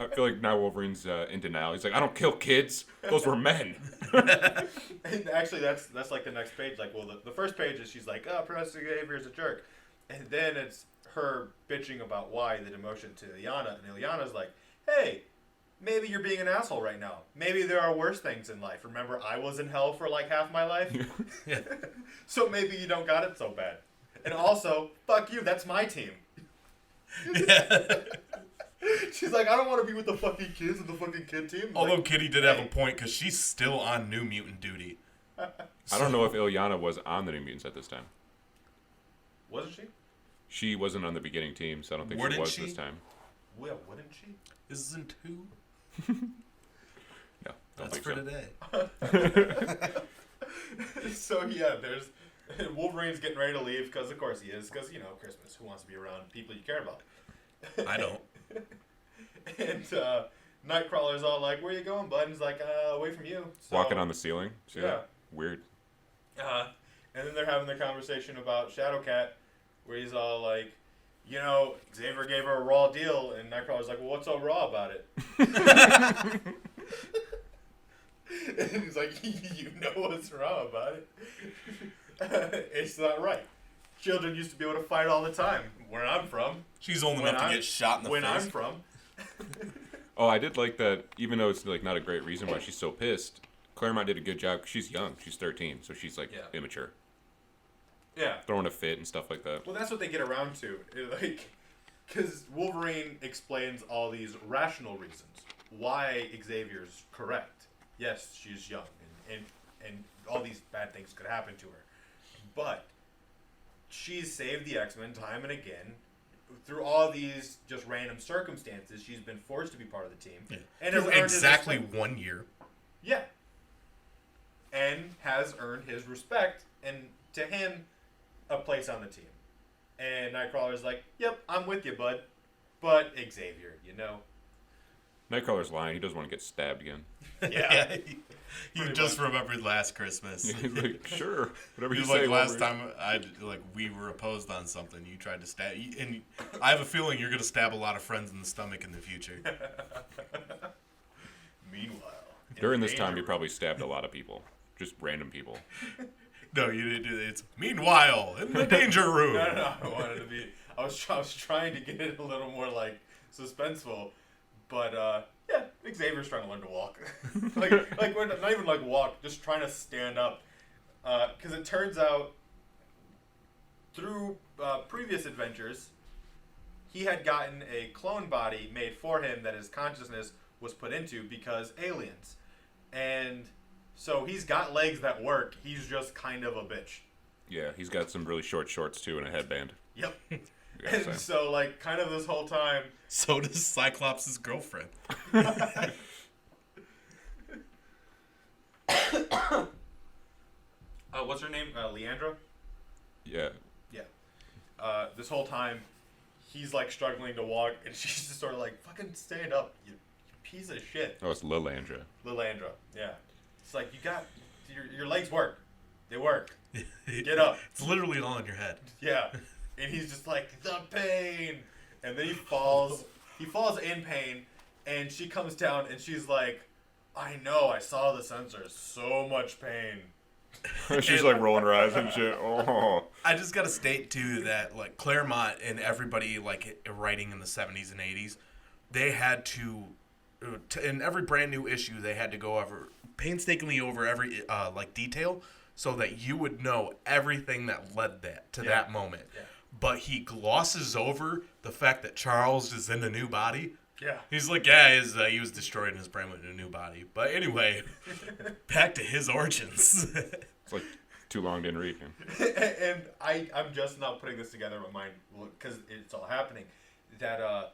I feel like now Wolverine's in denial. He's like, I don't kill kids. Those were men. And actually, that's the next page. The first page is she's like, oh, Professor Xavier's a jerk. And then it's her bitching about why the demotion to Ilyana. And Ilyana's like, hey, maybe you're being an asshole right now. Maybe there are worse things in life. Remember, I was in hell for like half my life. Yeah. So maybe you don't got it so bad. And also, fuck you. That's my team. Yeah. She's like, I don't want to be with the fucking kids and the fucking kid team. Although like, Kitty did have a point because she's still on New Mutant duty. I don't know if Ilyana was on the New Mutants at this time. Wasn't she? She wasn't on the beginning team, so I don't think Wouldn't she was she? this time. Well, wouldn't she? Isn't who? No, don't That's think for so. today. So yeah, there's Wolverine's getting ready to leave because of course he is, because you know Christmas. Who wants to be around people you care about? I don't. And Nightcrawler's all like, "Where you going, bud?" And he's like, "Away from you." So, Walking on the ceiling. See Yeah. that? Weird. And then they're having their conversation about Shadowcat, where he's all like, "You know, Xavier gave her a raw deal," and Nightcrawler's like, "Well, what's so raw about it?" And he's like, "You know what's raw about it? It's not right. Children used to be able to fight all the time. Where I'm from, She's old enough to get shot in the when face. I'm from." Oh, I did like that. Even though it's like not a great reason why she's so pissed, Claremont did a good job. 'Cause she's young. She's 13, so she's like Yeah. immature, Yeah. throwing a fit and stuff like that. Well, that's what they get around to. Like, because Wolverine explains all these rational reasons why Xavier's correct. Yes, she's young, and all these bad things could happen to her. But she's saved the X-Men time and again. Through all these just random circumstances, she's been forced to be part of the team. Yeah. And has earned his exactly respect. 1 year. Yeah. And has earned his respect, and to him, a place on the team. And Nightcrawler's like, "Yep, I'm with you, bud. But Xavier, you know." Nightcrawler's lying. He doesn't want to get stabbed again. Yeah. You Pretty just much. remembered last Christmas. He's like, sure, whatever He you was say. like last Wolverine." time we were opposed on something. You tried to stab, and I have a feeling you're gonna stab a lot of friends in the stomach in the future. Meanwhile, in During the this time, danger he probably stabbed a lot of people, just random people. No, you didn't do that. It's meanwhile in the danger room. No, I wanted to be. I was trying to get it a little more like suspenseful, but yeah, Xavier's trying to learn to walk. like when, not even like walk, just trying to stand up. Because it turns out through previous adventures, he had gotten a clone body made for him that his consciousness was put into because aliens, and so he's got legs that work. He's just kind of a bitch. Yeah, he's got some really short shorts too and a headband. Yep. Yeah, And so, like, kind of this whole time, So does Cyclops' girlfriend. what's her name? Leandra? Yeah. Yeah. This whole time, he's, like, struggling to walk, and she's just sort of like, fucking stand up, you piece of shit. Oh, it's Lilandra. Lilandra, yeah. It's like, you got, your legs work. They work. Get up. It's literally all in your head. Yeah. And he's just like, the pain. And then he falls. He falls in pain, and she comes down, and she's like, I know, I saw the sensors. So much pain. She's like rolling her eyes and shit. Oh. I just gotta state too that like Claremont and everybody like writing in the 70s and 80s, they had to in every brand new issue they had to go over painstakingly over every like detail so that you would know everything that led to that moment. Yeah. But he glosses over the fact that Charles is in a new body. Yeah. He's like, yeah, he was destroyed and his brain went in a new body. But anyway, back to his origins. It's like too long, didn't read. And I'm just not putting this together in my mind because it's all happening. That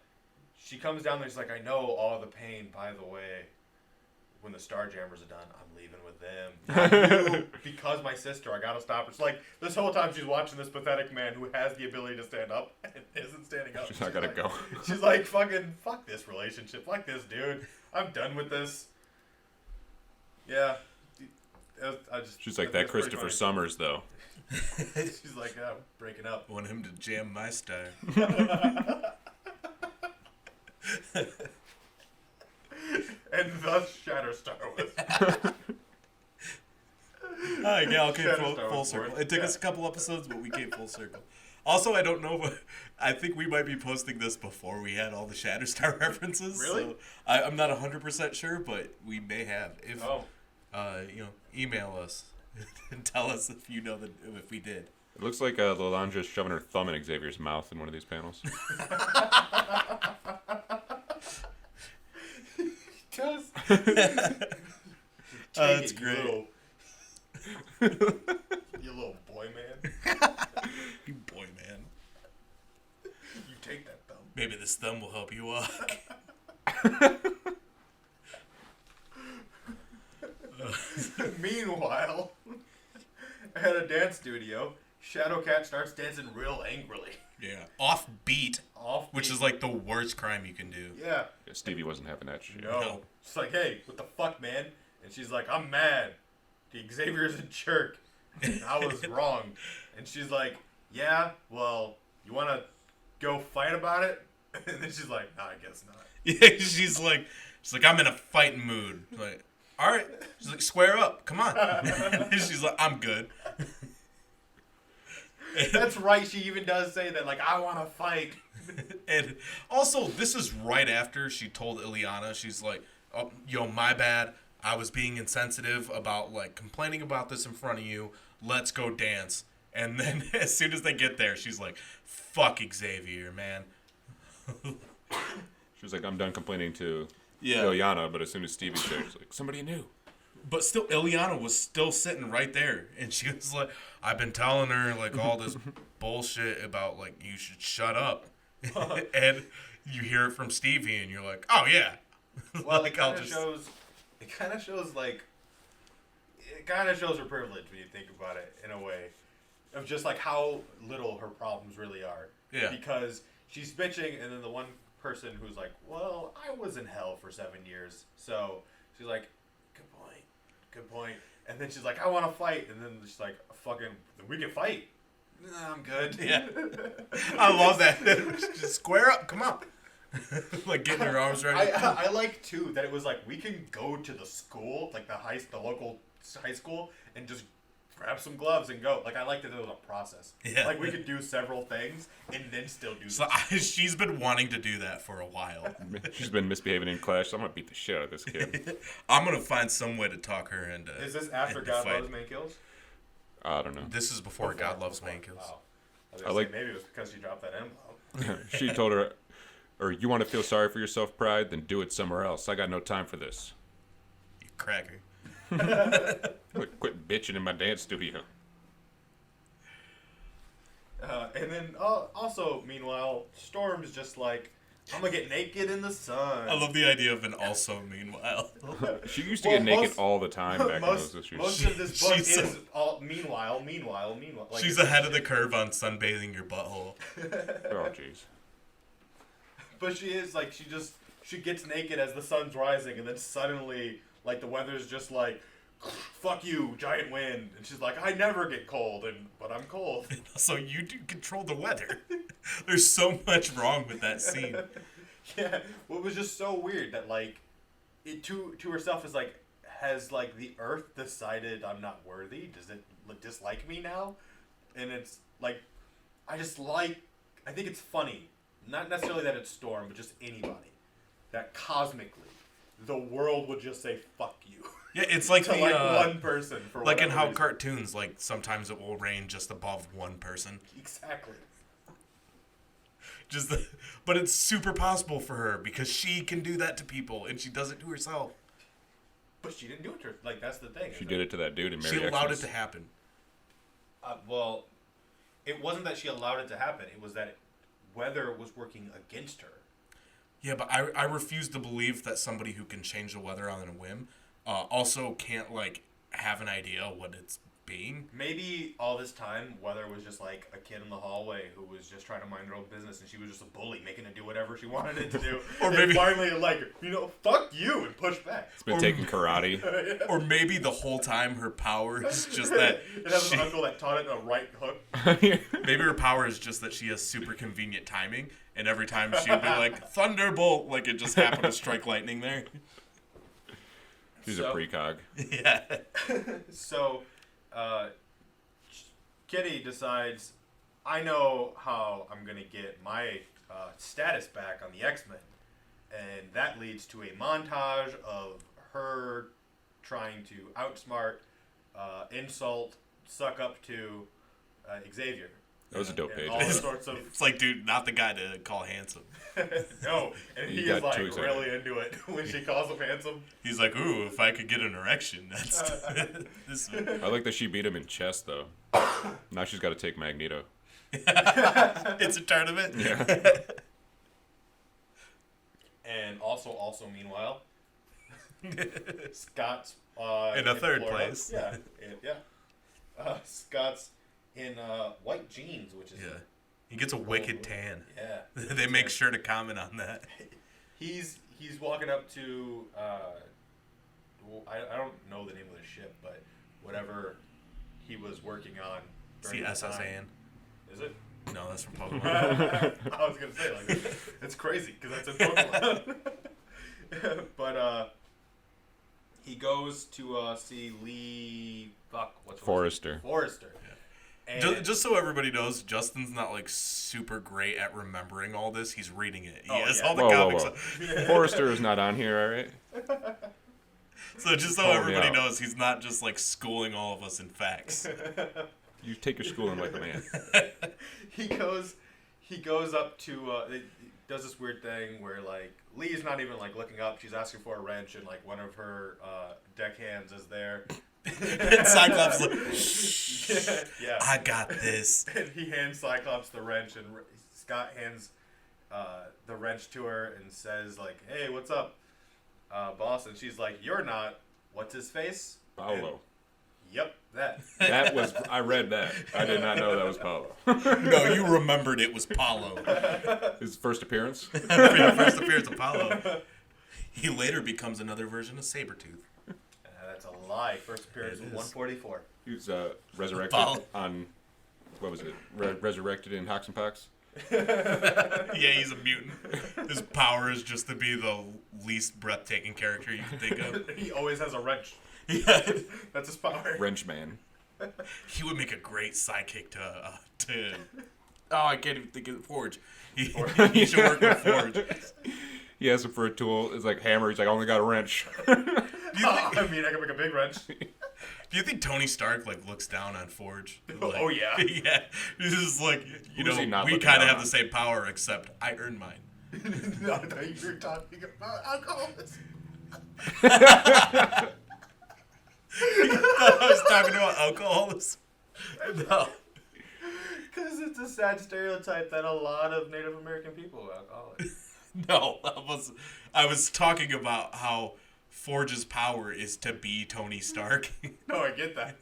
she comes down there, she's like, I know all the pain, by the way. When the Starjammers are done, I'm leaving with them. You, because my sister, I gotta stop her. It's like, this whole time she's watching this pathetic man who has the ability to stand up and isn't standing up. She's not gonna like, go. She's like, fucking, fuck this relationship. Fuck this, dude. I'm done with this. Yeah. She's like, that Christopher Summers, though. She's like, yeah, breaking up. Want him to jam my style. And thus Shatterstar was. All right, yeah, okay, Shatterstar full was circle. born. It took Yeah. us a couple episodes, but we came full circle. Also, I don't know. I think we might be posting this before we had all the Shatterstar references. Really? So I'm not 100% sure, but we may have. If email us and tell us if you know if we did. It looks like Lalandra's shoving her thumb in Xavier's mouth in one of these panels. Does. That's great. You little boy man. You boy, man. You take that thumb. Maybe this thumb will help you walk. Meanwhile, at a dance studio, Shadowcat starts dancing real angrily. Yeah. Off beat. Which Beat. is like the worst crime you can do. Yeah. Yeah, Stevie wasn't having that shit. No. She's like, hey, what the fuck, man? And she's like, I'm mad. Xavier's a jerk. And I was wrong. And she's like, yeah, well, you want to go fight about it? And then she's like, no, I guess not. Yeah, she's like, I'm in a fighting mood. Like, all right. She's like, square up. Come on. She's like, I'm good. That's right. She even does say that, like, I want to fight. And also, this is right after she told Ileana, she's like, oh, yo, my bad. I was being insensitive about, like, complaining about this in front of you. Let's go dance. And then as soon as they get there, she's like, fuck Xavier, man. She was like, I'm done complaining to Yeah. Ileana, but as soon as Stevie showed, she's like, somebody new. But still, Ileana was still sitting right there. And she was like, I've been telling her, like, all this bullshit about, like, you should shut up. And you hear it from Stevie, and you're like, oh, yeah. Well, Like, it kind of shows, her privilege when you think about it, in a way. Of just, like, how little her problems really are. Yeah. Because she's bitching, and then the one person who's like, well, I was in hell for 7 years. So she's like, good point. And then she's like, I want to fight. And then she's like, fucking, we can fight. Nah, I'm good. Yeah. I love that. Just square up. Come on. Like, getting her arms ready. I like, too, that it was like, we can go to the school, like the local high school, and just grab some gloves and go. Like, I like that it was a process. Yeah. Like, we could do several things and then still do So she's been wanting to do that for a while. She's been misbehaving in class, so I'm going to beat the shit out of this kid. I'm going to find some way to talk her into Is this after into God fight. Loves Man Kills? I don't know. This is before God Loves Man Kills. Wow. I like- maybe it was because she dropped that envelope. She told her, or you want to feel sorry for yourself, Pride? Then do it somewhere else. I got no time for this. You cracker. Quit bitching in my dance studio. And then also, meanwhile, Storm's just like, I'm gonna get naked in the sun. I love the idea of an also meanwhile. She used to get naked all the time back in most, those issues. most of this book She's is all meanwhile. Like, She's ahead of the curve on sunbathing your butthole. Oh, jeez. But she is like, she gets naked as the sun's rising, and then suddenly, like, the weather's just like, fuck you, giant wind. And she's like, I never get cold, but I'm cold. So you do control the weather. There's so much wrong with that scene. Yeah, what was just so weird that, like, it to herself is like, has, like, the earth decided I'm not worthy? Does it dislike me now? And it's like, I think it's funny. Not necessarily that it's Storm, but just anybody. That cosmically, the world would just say, fuck you. Yeah, it's like to, the like, one person for like in whatever how reason. cartoons, like, sometimes it will rain just above one person. Exactly. But it's super possible for her because she can do that to people and she does it to herself. But she didn't do it to her. Like, that's the thing. She did it to that dude in Mary She allowed Xmas. it to happen. Well, it wasn't that she allowed it to happen. It was that weather was working against her. Yeah, but I refuse to believe that somebody who can change the weather on a whim also can't, like, have an idea what it's being. Maybe all this time, Weather was just like a kid in the hallway who was just trying to mind her own business, and she was just a bully, making it do whatever she wanted it to do. Or and maybe- finally, like, fuck you, and push back. It's been taking karate. Or maybe the whole time her power is just that It has an uncle that taught it a right hook. maybe her power is just that she has super convenient timing, and every time she'd be like, Thunderbolt, like it just happened to strike lightning there. She's a precog. Yeah. So, Kitty decides, I know how I'm going to get my status back on the X-Men. And that leads to a montage of her trying to outsmart, insult, suck up to Xavier. That was a dope page. All sorts of... It's like, dude, not the guy to call handsome. No, and You he's got like too excited. really into it when she calls him handsome. He's like, ooh, if I could get an erection, that's this. I like that she beat him in chess, though. Now she's got to take Magneto. It's a tournament. Yeah. And also, meanwhile, Scott's In a third Florida. place. Yeah, Scott's in white jeans, which is Yeah. He gets a wicked tan. yeah. They make sure to comment on that. He's walking up to I don't know the name of the ship, but whatever he was working on. during the CSSAN. time. Is it? No, that's from Pokemon. I was gonna say like it's crazy because that's in Pokemon. But he goes to see Lee. What's Forrester. Forrester. And Just so everybody knows, Justin's not like super great at remembering all this. He's reading it. He Oh, has yeah. all the Whoa, comics. whoa. Forrester is not on here, all right? So just so Calling me everybody out. knows, he's not just like schooling all of us in facts. You take your schooling like a man. he goes up to he does this weird thing where like Lee's not even like looking up. She's asking for a wrench, and like one of her deckhands is there. And Cyclops is like, Yeah. I got this. And he hands Cyclops the wrench, and Scott hands the wrench to her and says like, "Hey, what's up, boss?" And she's like, "You're not. What's his face?" Paolo. Yep, that. That was, I read that. I did not know that was Paolo. No, you remembered it was Paulo. His first appearance. First appearance of Paulo. He later becomes another version of Sabretooth. That's a lie. First appearance It in is. 144. He was resurrected Paolo. on, what was it? Resurrected in Hox and Pox? Yeah, he's a mutant. His power is just to be the least breathtaking character you can think of. He always has a wrench. Yeah. That's his power. Wrench Man. He would make a great sidekick to oh, I can't even think of Forge. He should work with Forge. He asks him for a tool. It's like hammer. He's like, I only got a wrench. I mean, I can make a big wrench. Do you think Tony Stark like looks down on Forge? Like, Oh, yeah. Yeah. He's just like, you Who's he know, not we looking kind of down have on? the same power, except I earned mine. No, I thought you were talking about alcoholism. I was talking about alcoholism. No. Because it's a sad stereotype that a lot of Native American people are alcoholics. No, I was talking about how Forge's power is to be Tony Stark. No, I get that.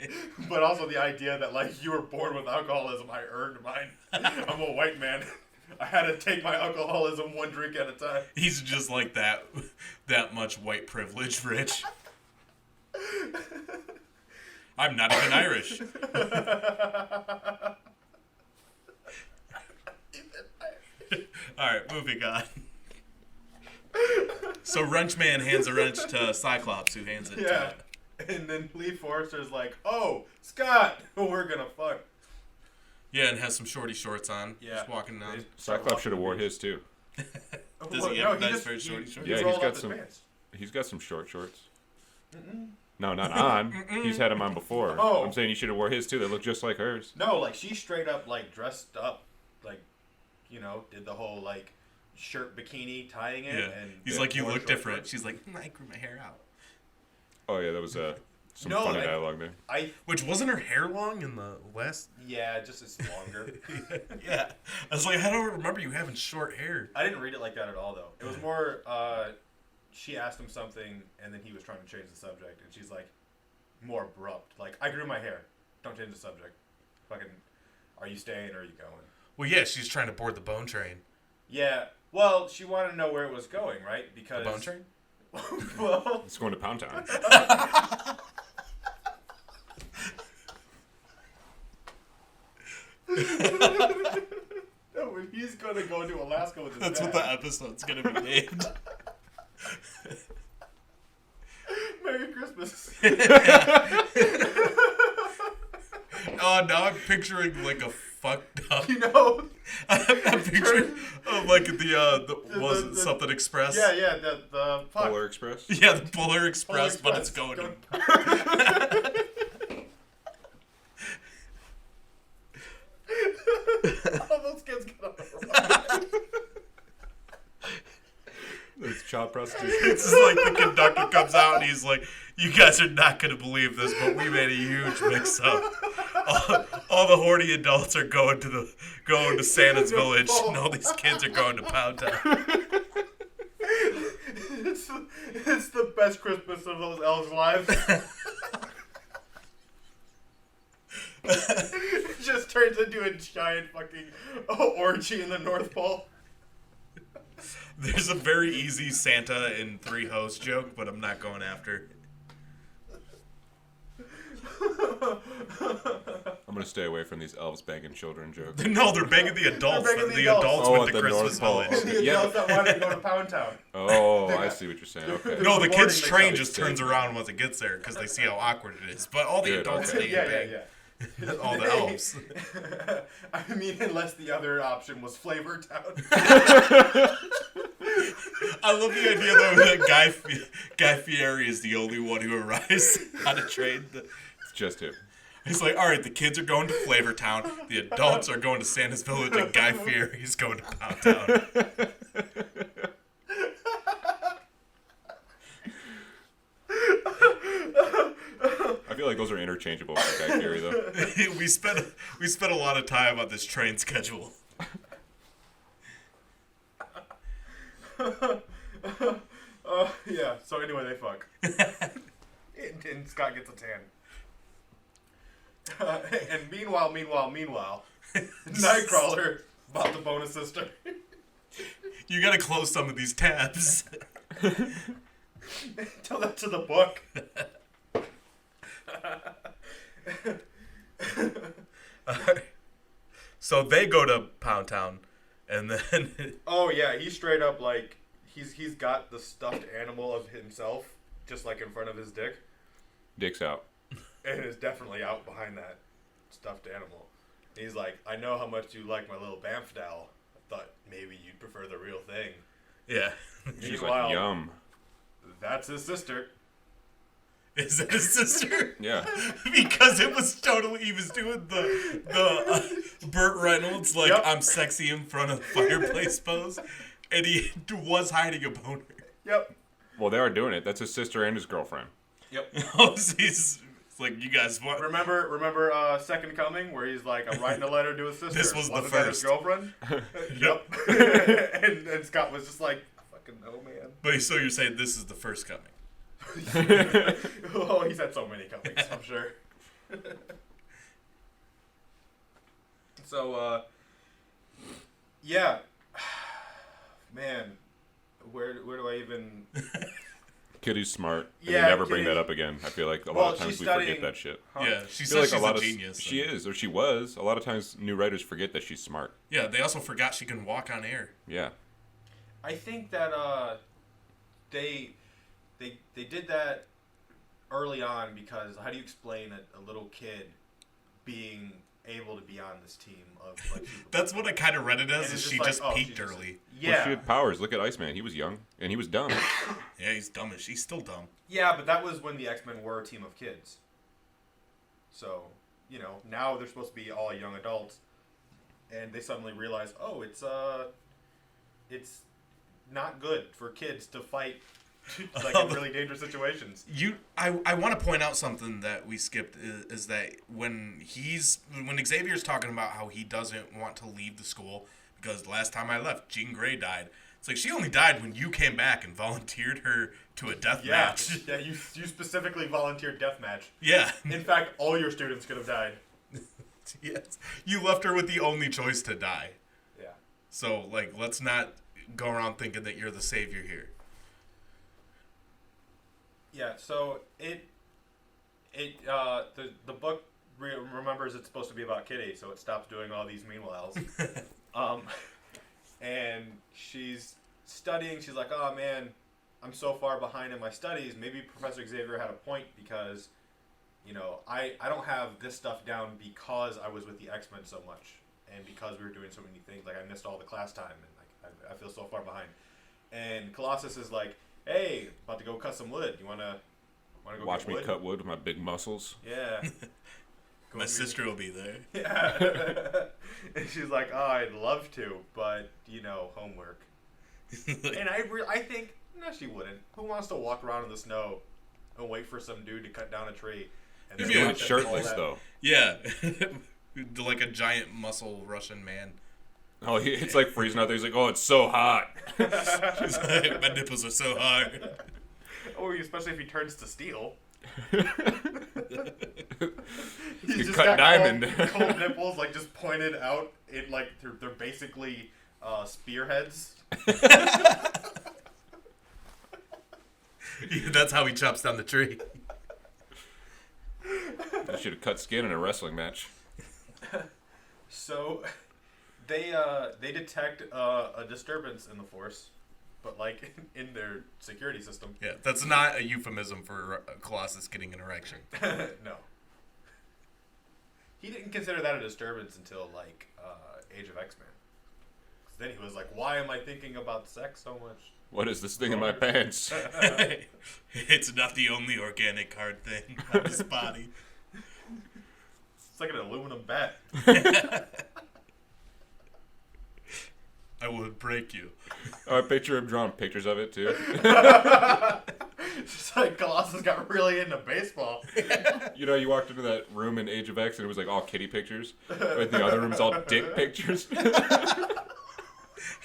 But also the idea that, like, you were born with alcoholism, I earned mine. I'm a white man. I had to take my alcoholism one drink at a time. He's just like that much white privilege rich. I'm not even Irish. Alright, moving on. So Wrenchman hands a wrench to Cyclops, who hands it Yeah. to... And then Lee Forrester's like, "Oh, Scott, we're gonna fuck." Yeah, and has some shorty shorts on. Yeah. Just walking down. Cyclops should have wore his too. Does he have a nice pair of shorty shorts? Yeah, he's rolled got up his some- pants. He's got some short shorts. No, not on. He's had them on before. Oh. I'm saying he should have wore his too. They look just like hers. No, like she straight up like dressed up, like, you know, did the whole like shirt bikini tying it. Yeah. And He's then like, you wore look short different. shorts. She's like, I grew my hair out. Oh yeah, that was some No, funny like- dialogue there. Which, wasn't her hair long in the last... Yeah, just it's longer. Yeah. I was like, I don't remember you having short hair. I didn't read it like that at all, though. It was more, she asked him something, and then he was trying to change the subject, and she's like, more abrupt. Like, I grew my hair. Don't change the subject. Fucking, are you staying or are you going? Well, yeah, she's trying to board the bone train. Yeah, well, she wanted to know where it was going, right? Because The bone train? well, It's going to Pound Town. no, he's gonna go to Alaska with his That's what dad. the episode's going to be named. Merry Christmas. Oh, now I'm picturing like a fucked up. You know, I'm picturing like was it something Express? yeah, the fuck. Polar Express. Yeah, the Polar Express, but it's going to. All those kids get on the ride. It's child prostitution. It's just like the conductor comes out and he's like, "You guys are not going to believe this, but we made a huge mix-up. All the horny adults are going to Santa's village, and all these kids are going to Pound Town." It's the best Christmas of those elves' lives. It just turns into a giant fucking orgy in the North Pole. There's a very easy Santa and three hosts joke, but I'm not going after. I'm gonna stay away from these elves banging children jokes. No, they're banging the adults. They're banging The the adults Oh, with at the the Christmas North Pole. village. The Yeah. adults that wanted to go to Pound Town. Oh, I see what you're saying. Okay. No, the The kid's morning train they just come. turns around once it gets there because they see how awkward it is. But all the Good, adults okay. stay and bang. Yeah. All the elves. I mean, unless the other option was Flavor Town. I love the idea though that Guy Fieri is the only one who arrives on a train. It's just him. He's like, all right, the kids are going to Flavor Town, the adults are going to Santa's Village, and Guy Fieri's going to Pound Town. I feel like those are interchangeable for Guy Fieri, though. we spent a lot of time on this train schedule. Yeah, so anyway, they fuck. And Scott gets a tan. And meanwhile, Nightcrawler about to bone his sister. You gotta close some of these tabs. Tell that to the book. So they go to Pound Town, and then Oh yeah, he's straight up like he's got the stuffed animal of himself just like in front of his dick, Dick's out. and it's definitely out behind that stuffed animal. And he's like, I know how much you like my little Bamf doll. I thought maybe you'd prefer the real thing. yeah, She's Meanwhile- like, yum. That's his sister. is it his sister? Yeah. Because it was totally he was doing the Burt Reynolds like Yep. I'm sexy in front of the fireplace pose, and he was hiding a boner. Yep. Well, they are doing it. That's his sister and his girlfriend. Yep. It's like you guys want. Remember Second Coming, where he's like, I'm writing a letter to his sister. This was the Wasn't that first. his girlfriend? Yep. and Scott was just like, fucking no, man. But so you're saying this is the first coming? Oh, he's had so many comings, I'm sure. So, yeah. Man, where do I even... Kitty's smart. And Yeah, they never bring Kitty- that up again. I feel like a Well, lot of times she's we studying- forget that shit. Yeah, she I feel says like she's a lot a of genius. she is, or she was. A lot of times, new writers forget that she's smart. Yeah, they also forgot she can walk on air. Yeah. I think that they did that early on because how do you explain a little kid being able to be on this team of like super- That's what I kind of read it as. And Is it's she just just like, oh, peaked she just- early? Well, yeah she had powers. Look at Iceman. He was young and he was dumb. Yeah, he's dumb. He's still dumb. yeah, but that was when the X-Men were a team of kids. So now they're supposed to be all young adults, and they suddenly realize, oh, it's not good for kids to fight like in really dangerous situations. I want to point out something that we skipped is that when Xavier's talking about how he doesn't want to leave the school because last time I left, Jean Grey died. It's like she only died when you came back and volunteered her to a death match. Yeah, you specifically volunteered deathmatch. Yeah. In fact, all your students could have died. Yes. You left her with the only choice to die. Yeah. So let's not go around thinking that you're the savior here. Yeah, so the book remembers it's supposed to be about Kitty, so it stops doing all these meanwhiles. And she's studying. She's like, oh man, I'm so far behind in my studies. Maybe Professor Xavier had a point because, I don't have this stuff down because I was with the X-Men so much. and because we were doing so many things, like I missed all the class time, and like I feel so far behind. And Colossus is like, "Hey, about to go cut some wood. You wanna go Watch get me wood?" cut wood with my big muscles. Yeah. My sister will be there. Yeah. And she's like, "Oh, I'd love to, but homework." And I think no, she wouldn't. Who wants to walk around in the snow and wait for some dude to cut down a tree? And He's then doing watch it it shirtless fall though. Yeah. Like a giant muscle Russian man. Oh, it's like freezing out there. He's like, "Oh, it's so hot." She's like, my nipples are so hard. Oh, especially if he turns to steel. You He's just cut got diamond. cold nipples, like just pointed out. They're basically spearheads. Yeah, that's how he chops down the tree. I should have cut skin in a wrestling match. So, they detect a disturbance in the force, but like in their security system. Yeah, that's not a euphemism for Colossus getting an erection. No. He didn't consider that a disturbance until like Age of X-Men. Then he was like, "Why am I thinking about sex so much?" What is this thing in my pants? It's not the only organic hard thing on his body. It's like an aluminum bat. I would break you. Oh, I picture him drawing pictures of it too. Just like Colossus got really into baseball. You walked into that room in Age of X and it was like all kitty pictures. But the other room's all dick pictures.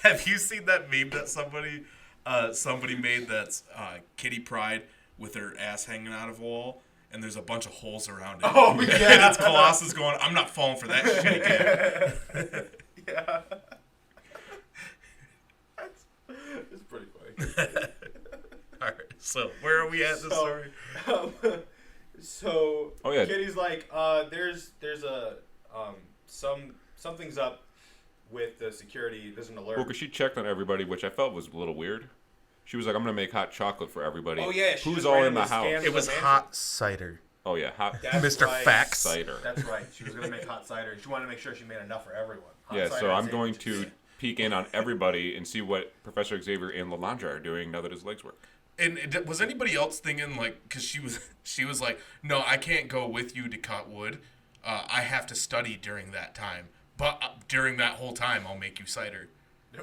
Have you seen that meme that somebody made that's Kitty Pryde with her ass hanging out of a wall, and there's a bunch of holes around it? Oh, yeah. And it's Colossus going, "I'm not falling for that shit again." Yeah. It's pretty funny. All right, so where are we at in this story? So Oh, yeah. Kitty's like, there's a something's up with the security. There's an alert. Well, because she checked on everybody, which I felt was a little weird. She was like, "I'm gonna make hot chocolate for everybody." Oh, yeah, she Who's just all in the randomly house? scanned It was the mansion. hot cider. Oh yeah, hot That's Mr. right. Facts. cider. That's right. She was gonna make hot cider, and she wanted to make sure she made enough for everyone. Hot Yeah, cider so I'm and going sandwiches. to peek in on everybody and see what Professor Xavier and Lalandra are doing now that his legs work. And was anybody else thinking, like, because she was like, "No, I can't go with you to cut wood. I have to study during that time. But during that whole time, I'll make you cider."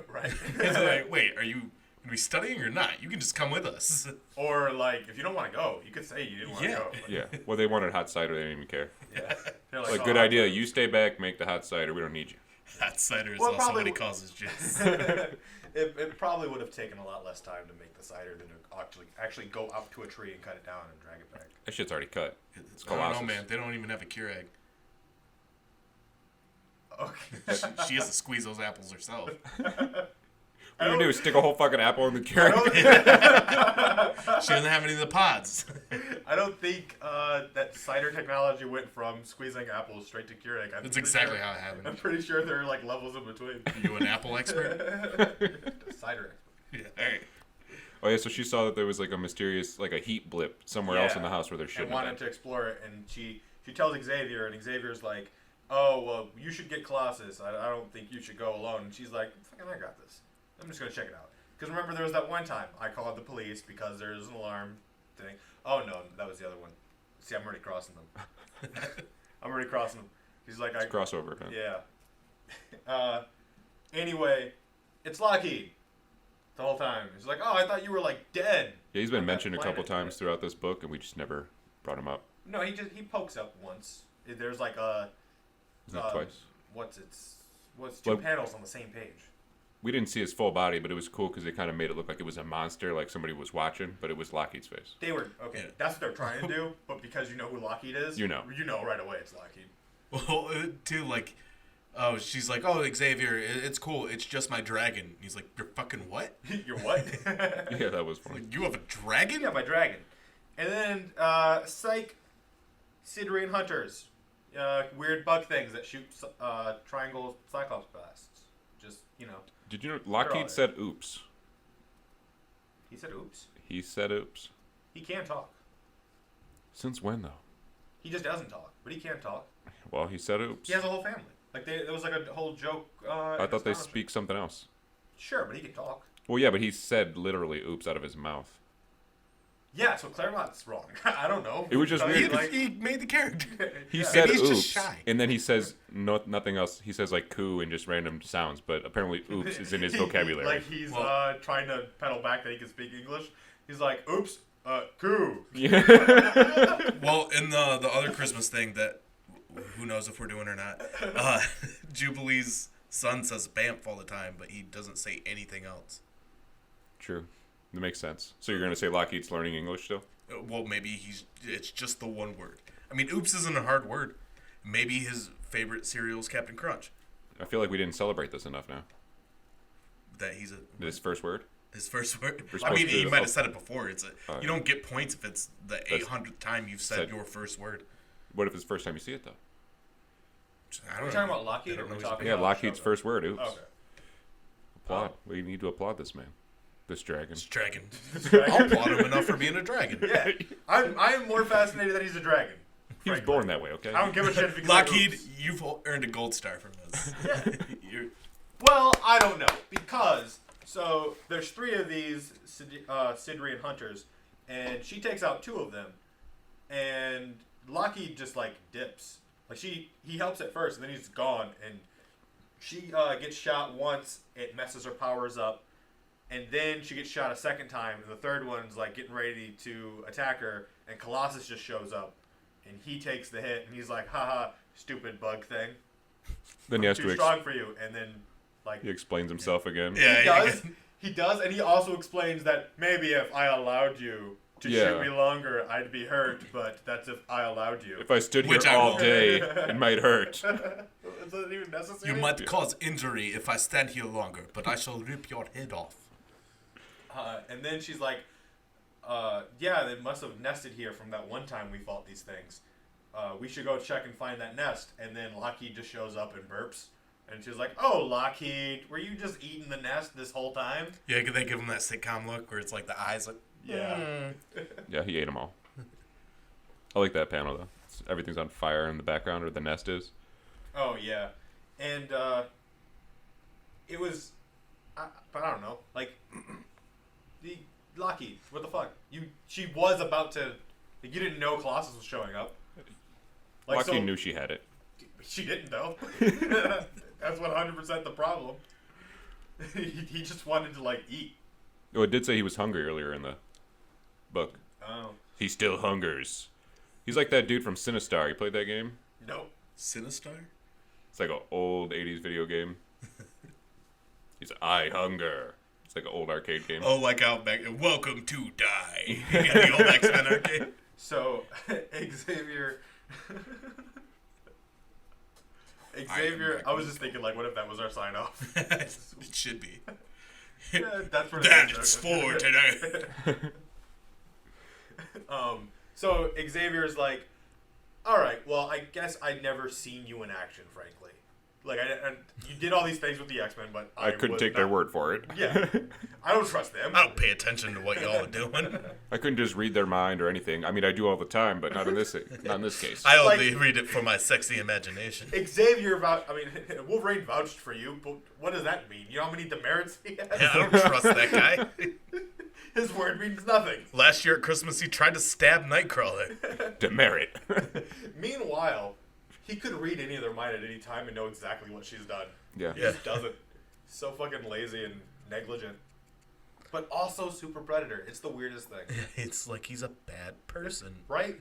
Right. It's like, wait, are you going to be studying or not? You can just come with us. Or like, if you don't want to go, you could say you didn't want to Yeah. go. Yeah. Well, they wanted hot cider. They didn't even care. Yeah. They're Like, "Oh, good hot idea. cider." You stay back, make the hot cider. We don't need you. Hot cider is Well, also probably what he w- calls his jizz. It probably would have taken a lot less time to make the cider than to actually go up to a tree and cut it down and drag it back. That shit's already cut. I don't Colossus. know, man. They don't even have a Keurig. Okay. She has to squeeze those apples herself. What do? Stick a whole fucking apple in the Keurig? She doesn't have any of the pods. I don't think that cider technology went from squeezing apples straight to Keurig. That's exactly how it happened. I'm pretty sure there are like levels in between. You an apple expert? Cider. Yeah. All right. Oh yeah, so she saw that there was like a mysterious, like a heat blip somewhere else in the house where there And shouldn't wanted have to been. explore it, and she tells Xavier, and Xavier's like, "Oh well, you should get Colossus. I don't think you should go alone." And she's like, "Fucking, I got this. I'm just gonna check it out." Because remember, there was that one time I called the police because there's an alarm thing. Oh no, that was the other one. See, I'm already crossing them. I'm already crossing them. He's like, It's a crossover event. yeah. Anyway, it's Lockheed. The whole time. He's like, "Oh, I thought you were like dead." Yeah, he's been on that mentioned a couple planet. times throughout this book, and we just never brought him up. No, he pokes up once. There's like a Isn't it twice? what's two Well- panels on the same page. We didn't see his full body, but it was cool because they kind of made it look like it was a monster, like somebody was watching, but it was Lockheed's face. They were okay. Yeah. That's what they're trying to do, but because you know who Lockheed is, You know right away it's Lockheed. Well, too, like, oh, she's like, "Oh, Xavier, it's cool. It's just my dragon." And he's like, "You're fucking what? You're what? Yeah, that was funny. Like, you have a dragon?" Yeah, my dragon. And then psych, Sidrian hunters, weird bug things that shoot triangle cyclops blasts. Just Did you know all Lockheed there. said oops? he said, "Oops." He said oops. He can talk. Since when, though? He just doesn't talk, but he can talk. Well, he said oops. He has a whole family. Like there was like a whole joke. I thought they speak something else. Sure, but he can talk. Well, yeah, but he said literally "oops" out of his mouth. Yeah, so Claremont's wrong. I don't know. It was just weird. He made the character. He Yeah. said Maybe he's "oops," just shy. and then he says nothing else. He says like "coo" and just random sounds, but apparently "oops" is in his vocabulary. Like he's Well- trying to pedal back that he can speak English. He's like, "Oops, coo." Well, in the other Christmas thing that who knows if we're doing or not, Jubilee's son says "bamf" all the time, but he doesn't say anything else. True, that makes sense. So you're gonna say Lockheed's learning English still? Well, maybe it's just the one word. I mean, "oops" isn't a hard word. Maybe his favorite cereal is Captain Crunch. I feel like we didn't celebrate this enough now. That he's His first word. his first word. We're I mean, supposed to- you might have said it before. It's yeah. you don't get points if it's the 800th time you've said said- your first word. What if it's the first time you see it though? I Are don't we know. talking about Lockheed I or don't are we know talking Yeah, about Lockheed's Shogun? first word. Oops. Okay. Applaud. We need to applaud this man, this dragon. It's dragon. Dragon. I'll applaud him enough for being a dragon. Yeah, I'm more fascinated that he's a dragon. He was frankly. born that way. Okay. I don't give a shit if he's Lockheed, Oops. you've earned a gold star from this. You're, Well, I don't know because so there's 3 of these Sidrian hunters, and she takes out 2 of them, and Lockheed just like dips. Like he helps at first, and then he's gone, and she gets shot once. It messes her powers up, and then she gets shot a second time, and the third one's like getting ready to attack her, and Colossus just shows up, and he takes the hit, and he's like, "Haha, stupid bug thing, Then he has too to. strong for you," and then like. He explains himself again. Yeah. He does, and he also explains that maybe if I allowed you to Yeah. shoot me longer, I'd be hurt, but that's if I allowed you. If I stood here Which I all will. day, it might hurt. Is that even necessary? You might cause injury if I stand here longer, but I shall rip your head off. And then she's like, yeah, they must have nested here from that one time we fought these things. We should go check and find that nest. And then Lockheed just shows up and burps. And she's like, "Oh, Lockheed, were you just eating the nest this whole time?" Yeah, they give him that sitcom look where it's like the eyes like, Yeah. Yeah, he ate them all. I like that panel though. Everything's on fire in the background, or the nest is. Oh yeah, and it was, but I don't know, like the Lockheed. What the fuck? She was about to. Like, you didn't know Colossus was showing up. Like, Lockheed so- knew she had it. She didn't though. That's 100% the problem. he just wanted to like eat. Oh, it did say he was hungry earlier in the book. Oh He still hungers. He's like that dude from Sinistar. You played that game? no. Sinistar? It's like an old 80s video game. He's I hunger. It's like an old arcade game. Oh, like out back. Welcome to Die. The old X-Men arcade. So Xavier. Xavier, I was just thinking, like, what if that was our sign off? It should be. Yeah, that's what That's for today. So Xavier's like, all right, well, I guess I'd never seen you in action, frankly. Like, you did all these things with the X-Men, but I couldn't was take their not- word for it. Yeah, I don't trust them. I don't pay attention to what y'all are doing. I couldn't just read their mind or anything. I mean, I do all the time, but not in this case. I only Like- read it for my sexy imagination. Xavier, Wolverine vouched for you, but what does that mean? You know how many demerits he has? Yeah, I don't trust that guy. His word means nothing. Last year at Christmas, he tried to stab Nightcrawler. Demerit. Meanwhile, he could read any of their mind at any time and know exactly what she's done. Yeah. He just doesn't. So fucking lazy and negligent. But also super predator. It's the weirdest thing. It's like he's a bad person. Right?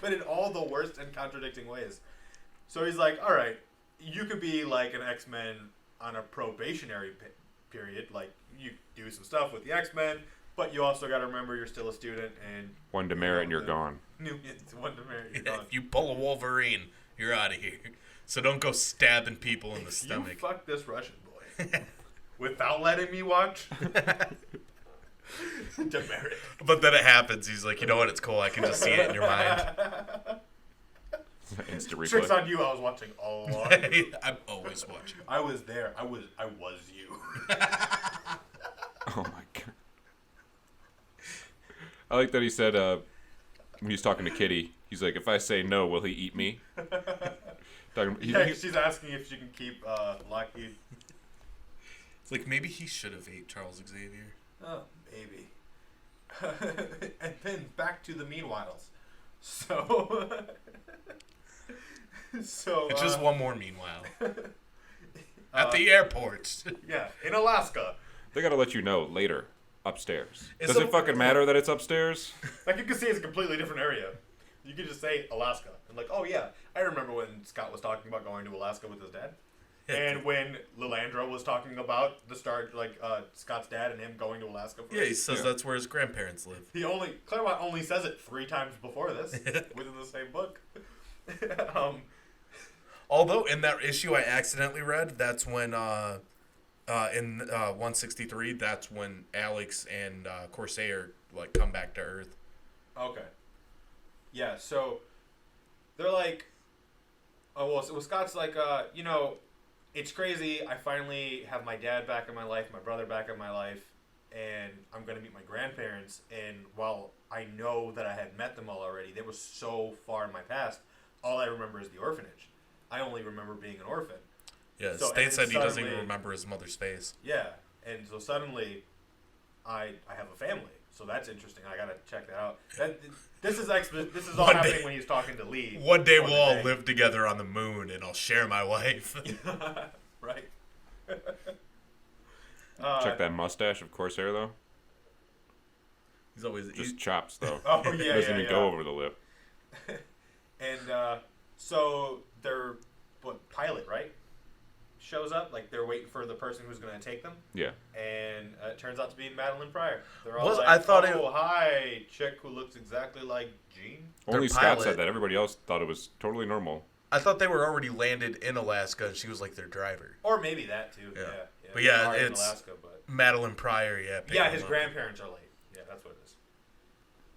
But in all the worst and contradicting ways. So he's like, all right, you could be like an X-Men on a probationary period. Like, you do some stuff with the X-Men, but you also got to remember you're still a student and... One demerit and you're gone. It's one demerit, you're Yeah, gone. if you pull a Wolverine, you're out of here. So don't go stabbing people in the You stomach. fuck this Russian boy. Without letting me watch? Demerit. But then it happens. He's like, you know what? It's cool. I can just see it in your mind. Instant Tricks replay. on you, I was watching all along. I'm always watching. I was there. I was you. Oh my god. I like that he said when he's talking to Kitty, he's like, if I say no, will he eat me? Yeah, she's asking if she can keep Lockheed. It's like maybe he should have ate Charles Xavier. Oh, maybe. And then back to the meanwhiles. So, It's just one more meanwhile. At the airport. Yeah, in Alaska. They gotta let you know later. Upstairs. Does it fucking matter that it's upstairs? Like, you can see it's a completely different area. You could just say Alaska. And like, oh yeah, I remember when Scott was talking about going to Alaska with his dad. And when Lilandra was talking about the start, like, Scott's dad and him going to Alaska. Yeah, he says that's where his grandparents live. Claremont only says it 3 times before this, within the same book. Although, in that issue I accidentally read, that's when, in 163, that's when Alex and Corsair, like, come back to Earth. Okay. Yeah, so they're like, oh, well, Scott's like, you know, it's crazy. I finally have my dad back in my life, my brother back in my life, and I'm going to meet my grandparents. And while I know that I had met them all already, they were so far in my past, all I remember is the orphanage. I only remember being an orphan. Yeah, So, State said he doesn't suddenly- even remember his mother's face. Yeah, and so suddenly I have a family. So that's interesting. I got to check that out. This is all One happening day- when he's talking to Lee. One day on we'll the all day. live together on the moon, and I'll share my wife. Right. Check that mustache of Corsair, though. He's always... Just chops, though. Oh, yeah, Doesn't yeah, even yeah. go over the lip. And so their pilot, right, shows up. Like, they're waiting for the person who's going to take them. Yeah. And it turns out to be Madeline Pryor. They're all Was- like, I thought oh, hi, chick who looks exactly like Jean. Only Scott pilot- said that. Everybody else thought it was totally normal. I thought they were already landed in Alaska, and she was like their driver. Or maybe that, too. Yeah. Yeah. But yeah, They are in it's- Alaska, but... Madeline Pryor, yeah. picking Yeah, his them up. grandparents are late. Yeah, that's what it is.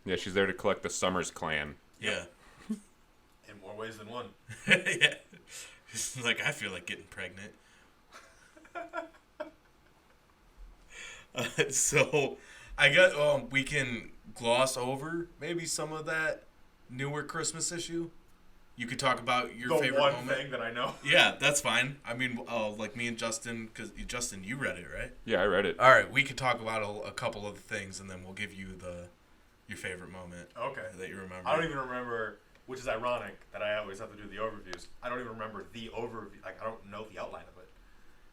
Yeah, she's there to collect the Summers clan. Yeah. In more ways than one. Yeah. She's like, I feel like getting pregnant. So, I guess we can gloss over maybe some of that newer Christmas issue. You could talk about your The favorite one moment. thing that I know. Yeah, that's fine. I mean, like me and Justin, because Justin, you read it, right? Yeah, I read it. All right, we could talk about a couple of the things, and then we'll give you your favorite moment Okay. that you remember. I don't even remember, which is ironic that I always have to do the overviews. I don't even remember the overview. Like, I don't know the outline of it.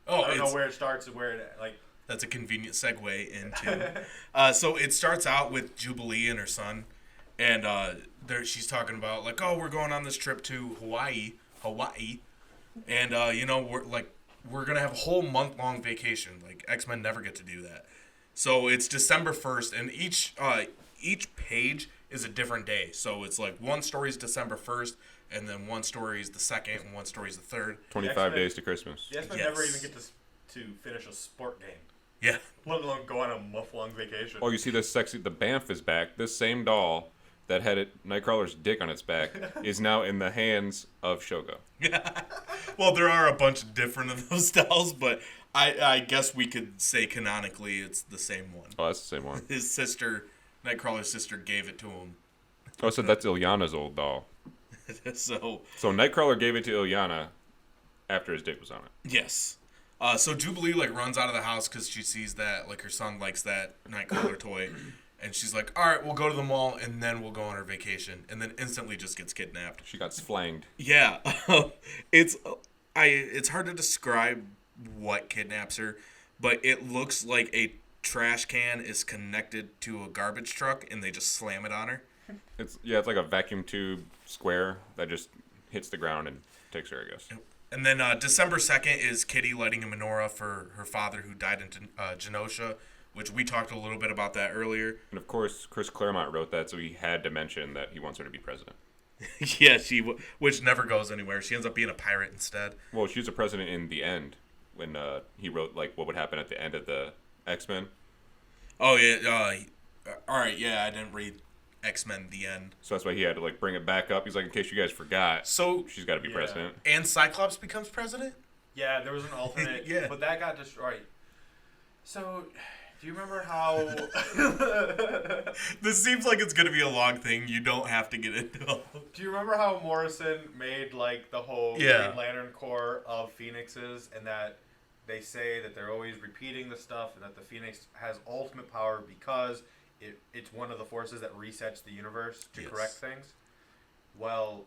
Oh, I don't know where it starts and where it, like... That's a convenient segue into. So it starts out with Jubilee and her son, and she's talking about like, oh, we're going on this trip to Hawaii, and we're gonna have a whole month-long vacation. Like X-Men never get to do that. So it's December 1st, and each page is a different day. So it's like one story is December 1st, and then one story is the 2nd, and one story is the 3rd. 25 X-Men- days to Christmas. The X-Men Yes. never even get to finish a sport game, Yeah. let alone go on a month-long vacation. Oh, you see this the Banff is back. This same doll that had Nightcrawler's dick on its back is now in the hands of Shogo. Well, there are a bunch of different of those dolls, but I guess we could say canonically it's the same one. Oh, that's the same one. His sister, Nightcrawler's sister, gave it to him. Oh, so that's Ilyana's old doll. So, So Nightcrawler gave it to Ilyana after his dick was on it. yes. So Jubilee, like, runs out of the house because she sees that, like, her son likes that Nightcrawler toy. And she's like, all right, we'll go to the mall, and then we'll go on our vacation. And then instantly just gets kidnapped. She got slanged. Yeah. It's hard to describe what kidnaps her, but it looks like a trash can is connected to a garbage truck, and they just slam it on her. It's like a vacuum tube square that just hits the ground and takes her, I guess. And then December 2nd is Kitty lighting a menorah for her father who died in Genosha, which we talked a little bit about that earlier. And of course, Chris Claremont wrote that, so he had to mention that he wants her to be president. Yeah, which never goes anywhere. She ends up being a pirate instead. Well, she was a president in the end when he wrote like what would happen at the end of the X-Men. Oh, yeah. All right, yeah, I didn't read X-Men The End. So that's why he had to like bring it back up. He's like, in case you guys forgot, So, she's got to be Yeah. president. and Cyclops becomes president? Yeah, there was an alternate, Yeah. but that got destroyed. So, Do you remember how? This seems like it's gonna be a long thing. You don't have to get into it. Do you remember how Morrison made like the whole Green Lantern Corps of Phoenixes, and that they say that they're always repeating the stuff, and that the Phoenix has ultimate power because it's one of the forces that resets the universe to correct things. Well,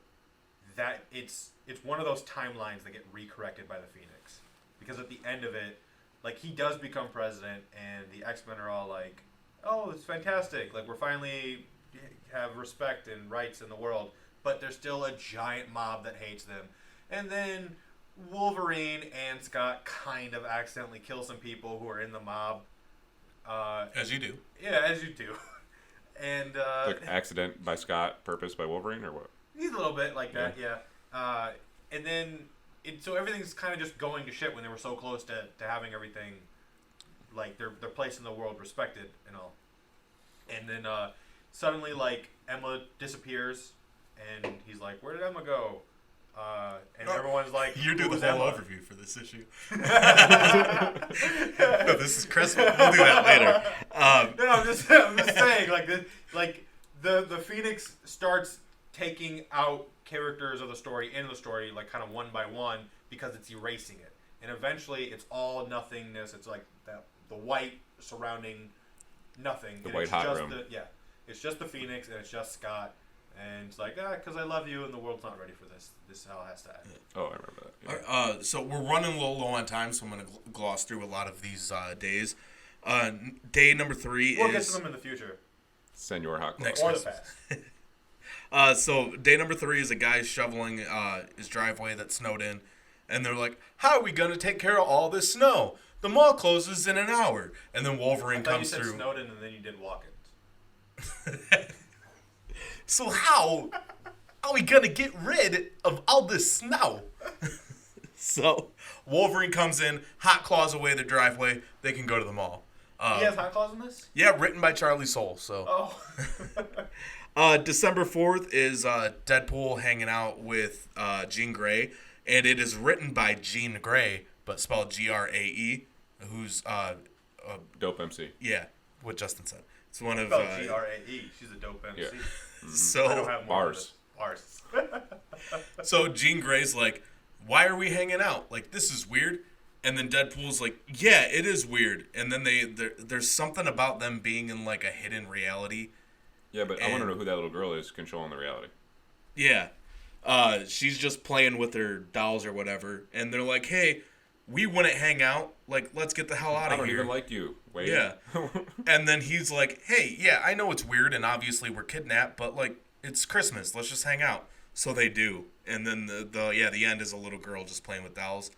that it's one of those timelines that get recorrected by the Phoenix, because at the end of it, like, he does become president, and the X-Men are all like, "Oh, it's fantastic! Like, we're finally have respect and rights in the world." But there's still a giant mob that hates them, and then Wolverine and Scott kind of accidentally kill some people who are in the mob. As you do. Yeah, as you do. And like accident by Scott, purpose by Wolverine, or what? He's a little bit like that, yeah. And then so everything's kind of just going to shit when they were so close to having everything, like their place in the world respected and all. And then suddenly, like, Emma disappears, and he's like, "Where did Emma go?" And everyone's like, "You do "Who the was whole Emma?" overview for this issue." No, this is Christmas. We'll do that later. No, I'm just saying, like the Phoenix starts taking out characters of the story into the story, like, kind of one by one, because it's erasing it, and eventually it's all nothingness. It's like the white surrounding nothing. The and white it's hot just room. it's just the Phoenix, and it's just Scott, and it's like, because I love you, and the world's not ready for this. This all has to end. Oh, I remember that. Yeah. So we're running a little low on time, so I'm going to gloss through a lot of these days. Day number 3 We'll get to them in the future. Senor Hot Claw. Next Or the Christmas. past. So day number 3 is a guy shoveling his driveway that snowed in, and they're like, "How are we going to take care of all this snow? The mall closes in an hour." And then Wolverine I thought you comes said through. Snowden, and then you did Walk-ins. So how are we going to get rid of all this snow? So Wolverine comes in, hot claws away the driveway. They can go to the mall. He has hot claws in this? Yeah, written by Charlie Soule. So. Oh. December 4th is Deadpool hanging out with Jean Grey, and it is written by Jean Grey, but spelled Grae, who's Dope MC. yeah, what Justin said. It's one of Spelled Grae. She's a dope MC. Yeah. I don't so have more Bars. Bars. so Jean Grey's like, "Why are we hanging out? Like, this is weird." And then Deadpool's like, "Yeah, it is weird." And then there's something about them being in, like, a hidden reality. Yeah, but I want to know who that little girl is controlling the reality. Yeah. She's just playing with her dolls or whatever. And they're like, "Hey, we wouldn't hang out. Like, let's get the hell out I of don't here." even like you. Wait. Yeah. And then he's like, "Hey, yeah, I know it's weird and obviously we're kidnapped, but, like, it's Christmas. Let's just hang out." So they do. And then the end is a little girl just playing with dolls.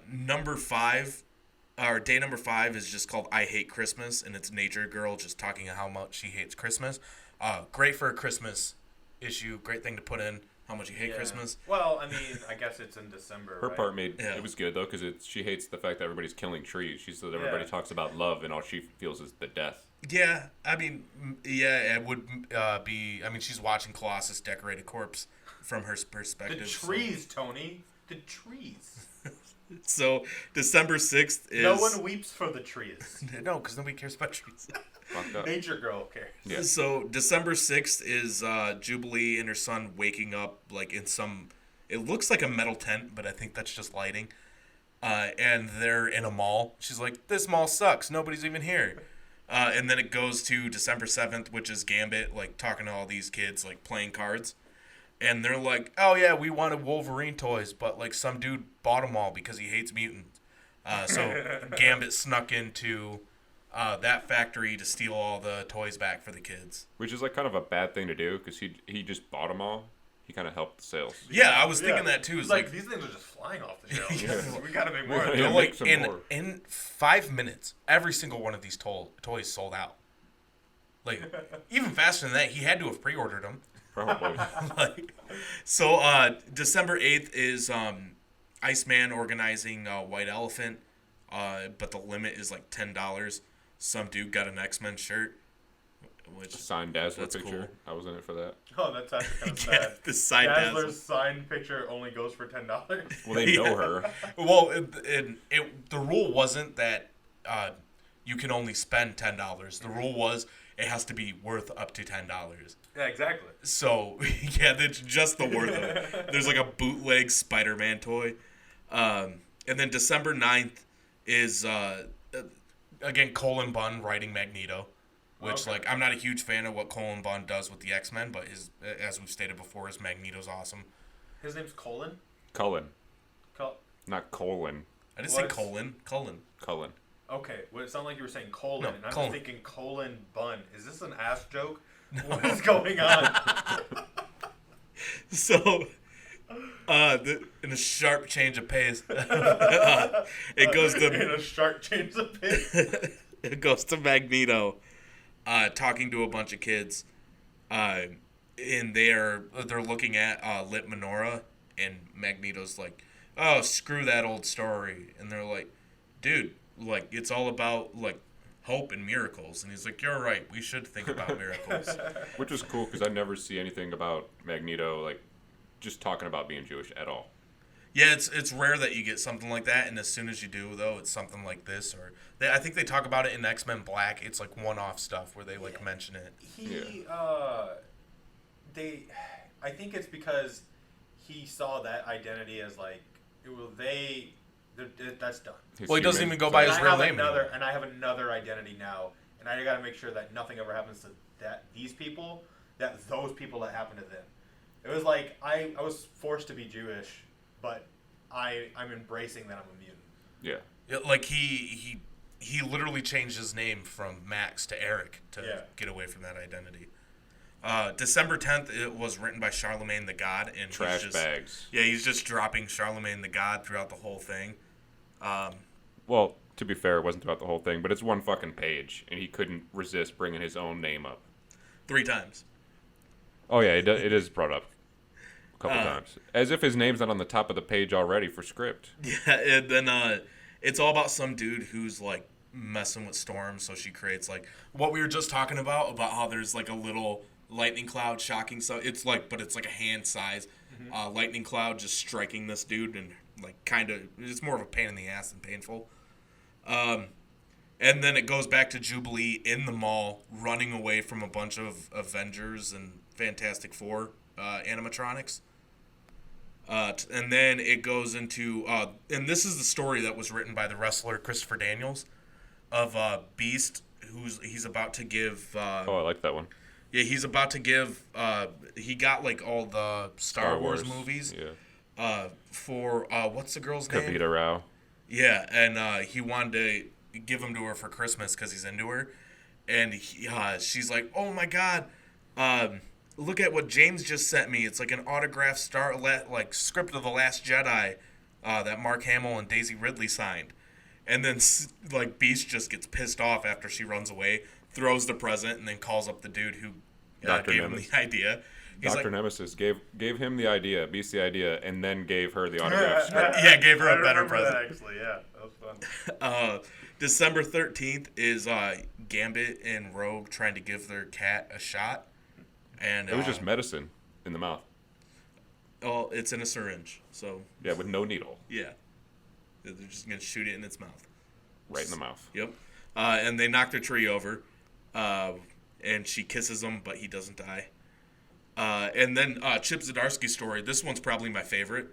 Number 5, or day number 5 is just called "I Hate Christmas," and it's Nature Girl just talking how much she hates Christmas. Great for a Christmas issue. Great thing to put in, how much you hate Christmas. Well, I mean, I guess it's in December. Her right? part made Yeah. it was good though, because she hates the fact that everybody's killing trees. She said everybody Yeah. talks about love, and all she feels is the death. Yeah, I mean, yeah, it would be. I mean, she's watching Colossus decorate a corpse from her The perspective. trees, Tony. The trees. So December 6th is No one weeps for the trees. no, because nobody cares about trees. Fucked up. Nature Girl cares. Yeah. So December 6th is Jubilee and her son waking up like in some. It looks like a metal tent, but I think that's just lighting. And they're in a mall. She's like, "This mall sucks. Nobody's even here." And then it goes to December 7th, which is Gambit, like talking to all these kids, like playing cards. And they're like, "Oh yeah, we wanted Wolverine toys, but like some dude bought them all because he hates mutants." So Gambit snuck into that factory to steal all the toys back for the kids. Which is like kind of a bad thing to do, because he just bought them all. He kind of helped the sales. Yeah, I was thinking that too. It's It's like, like these things are just flying off the shelves. Yeah. We gotta make more of Yeah. them. they're make like some in more. 5 minutes, every single one of these toys sold out. Like even faster than that, he had to have pre-ordered them. Probably. Like, so December 8th is Iceman organizing White Elephant, but the limit is like $10. Some dude got an X-Men shirt, which Signed Dazzler That's picture. cool. I was in it for that. Oh, that's actually kind of yeah, sad. the side Dazzler's Dazzler. signed picture only goes for $10. Well, they know her. Well, the rule wasn't that you can only spend $10. The rule was it has to be worth up to $10. Yeah, exactly. So, yeah, that's just the worth of it. There's like a bootleg Spider-Man toy. And then December 9th is, again, Colin Bunn writing Magneto. Which, like, I'm not a huge fan of what Colin Bunn does with the X-Men, but as we've stated before, his Magneto's awesome. His name's Colin? Cullen. Col- Not colon. I didn't say Colin. Cullen. Cullen. Okay, well, it sounded like you were saying colon, No, and I'm colon. just thinking Colin Bunn. Is this an ass joke? What is going on? So, in a sharp change of pace, it goes In to a sharp change of pace. it goes to Magneto, talking to a bunch of kids, and they're looking at lit menorah, and Magneto's like, "Oh, screw that old story," and they're like, "Dude, like it's all about like hope and miracles," and he's like, "You're right, we should think about miracles." Which is cool because I never see anything about Magneto like just talking about being Jewish at all. Yeah, it's rare that you get something like that, and as soon as you do, though, it's something like this, or I think they talk about it in X-Men Black. It's like one-off stuff where they like mention it. I think it's because he saw that identity as like, that's done. Well, he doesn't human. even go by his real name And anymore. I have another identity now, and I got to make sure that nothing ever happens to those people that happen to them. It was like I was forced to be Jewish, but I'm embracing that I'm a mutant. Yeah. Yeah, like he literally changed his name from Max to Eric to get away from that identity. December 10th, it was written by Charlemagne the God, and Trash bags. Yeah, he's just dropping Charlemagne the God throughout the whole thing. Well, to be fair, it wasn't throughout the whole thing, but it's one fucking page, and he couldn't resist bringing his own name up. 3 times. Oh yeah, it is brought up a couple times, as if his name's not on the top of the page already for script. Yeah, and then it's all about some dude who's like messing with Storm, so she creates like what we were just talking about how there's like a little lightning cloud shocking, so it's like a hand size lightning cloud just striking this dude, and like kind of it's more of a pain in the ass than painful. And then it goes back to Jubilee in the mall running away from a bunch of Avengers and Fantastic Four animatronics. And then it goes into and this is the story that was written by the wrestler Christopher Daniels of Beast, he's about to give Oh, I like that one. yeah, he's about to give he got like all the Star Wars movies for what's the girl's name? Kavita Rao. Yeah, and he wanted to give them to her for Christmas because he's into her, and she's like, "Oh my God, look at what James just sent me! It's like an autographed script of The Last Jedi that Mark Hamill and Daisy Ridley signed." And then like Beast just gets pissed off after she runs away, throws the present, and then calls up the dude who gave him the idea. He's Dr. like, Nemesis gave him the idea, Beast the idea, and then gave her the autograph script. yeah, gave her I a better remember present. that, actually, yeah, that was fun. December 13th is Gambit and Rogue trying to give their cat a shot. And It was just medicine in the mouth. Oh, it's in a syringe, so Yeah, with no needle. yeah, they're just gonna shoot it in its mouth. Right in the mouth. Yep. And they knock their tree over, and she kisses him, but he doesn't die. And then Chip Zdarsky's story. This one's probably my favorite.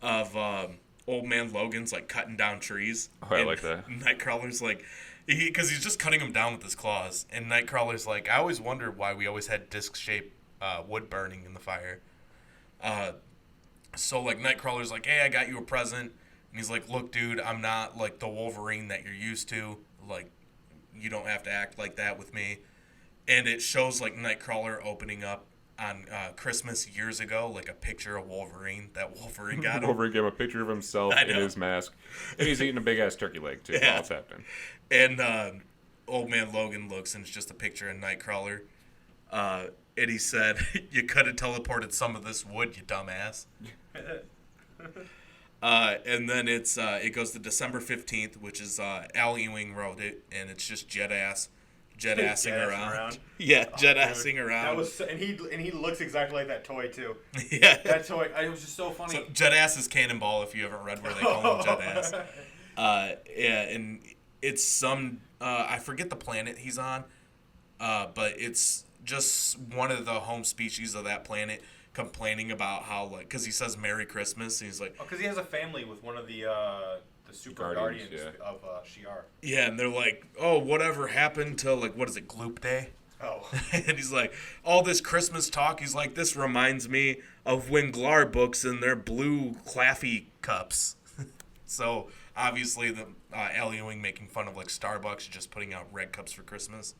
Of Old Man Logan's like cutting down trees. Oh, I like that. Nightcrawler's like, because he's just cutting them down with his claws, and Nightcrawler's like, I always wondered why we always had disc-shaped wood burning in the fire. So like Nightcrawler's like, hey, I got you a present, and he's like, look, dude, I'm not like the Wolverine that you're used to. Like, you don't have to act like that with me. And it shows like Nightcrawler opening up on Christmas years ago, like a picture of Wolverine that Wolverine got him. Wolverine gave him a picture of himself in his mask, and he's eating a big ass turkey leg too. Yeah. While it's happening. And Old Man Logan looks, and it's just a picture of Nightcrawler. And he said, "You could have teleported some of this wood, you dumbass." And then it goes to December 15th, which is Al Ewing wrote it, and it's just jet-assing around. Yeah, jet-assing around. That was and he looks exactly like that toy too. Yeah. That toy, it was just so funny. So Jet-Ass is Cannonball if you haven't read where they call him Jet-Ass. Yeah, and it's some I forget the planet he's on, but it's just one of the home species of that planet complaining about how, like, because he says Merry Christmas, and he's like, because he has a family with one of the super Guardians, guardians of Shi'ar. yeah, and they're like, oh, whatever happened to, like, what is it, Gloop Day? Oh. And he's like, all this Christmas talk, he's like, this reminds me of when Glar books in their blue Claffy cups. So obviously the Al Ewing making fun of like Starbucks just putting out red cups for Christmas.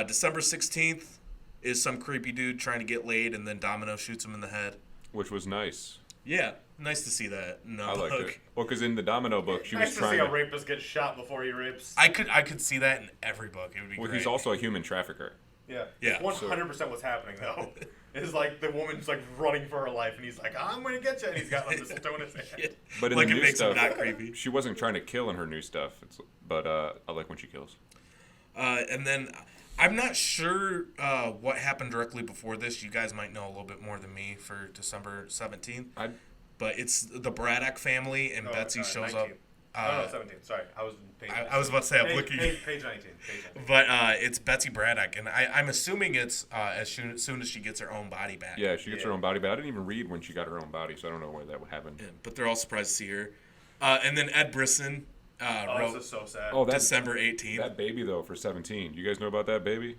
December 16th is some creepy dude trying to get laid, and then Domino shoots him in the head. Which was nice. Yeah, nice to see that. No, I liked it. Well, because in the Domino book, she Nice was to trying see to. a rapist get shot before he rapes. I could see that in every book. It would be Well, great. he's also a human trafficker. Yeah. Yeah. 100% what's happening though. Is like the woman's like running for her life, and he's like, "I'm gonna get you," and he's got like mistletoe in his hand. Yeah. But in Like, the it new makes him stuff, not creepy. she wasn't trying to kill in her new stuff. But I like when she kills. And then I'm not sure what happened directly before this. You guys might know a little bit more than me for December 17th. But it's the Braddock family, and Betsy shows 19. up. No, 17. Sorry, I was page. I was about to say, I'm looking. Page 19. Page 19. But it's Betsy Braddock, and I'm assuming it's as soon as she gets her own body back. Yeah, she gets her own body, but I didn't even read when she got her own body, so I don't know where that would happen. Yeah, but they're all surprised to see her. And then Ed Brisson wrote This is so sad. Oh, December 18th. That baby, though, for 17. You guys know about that baby?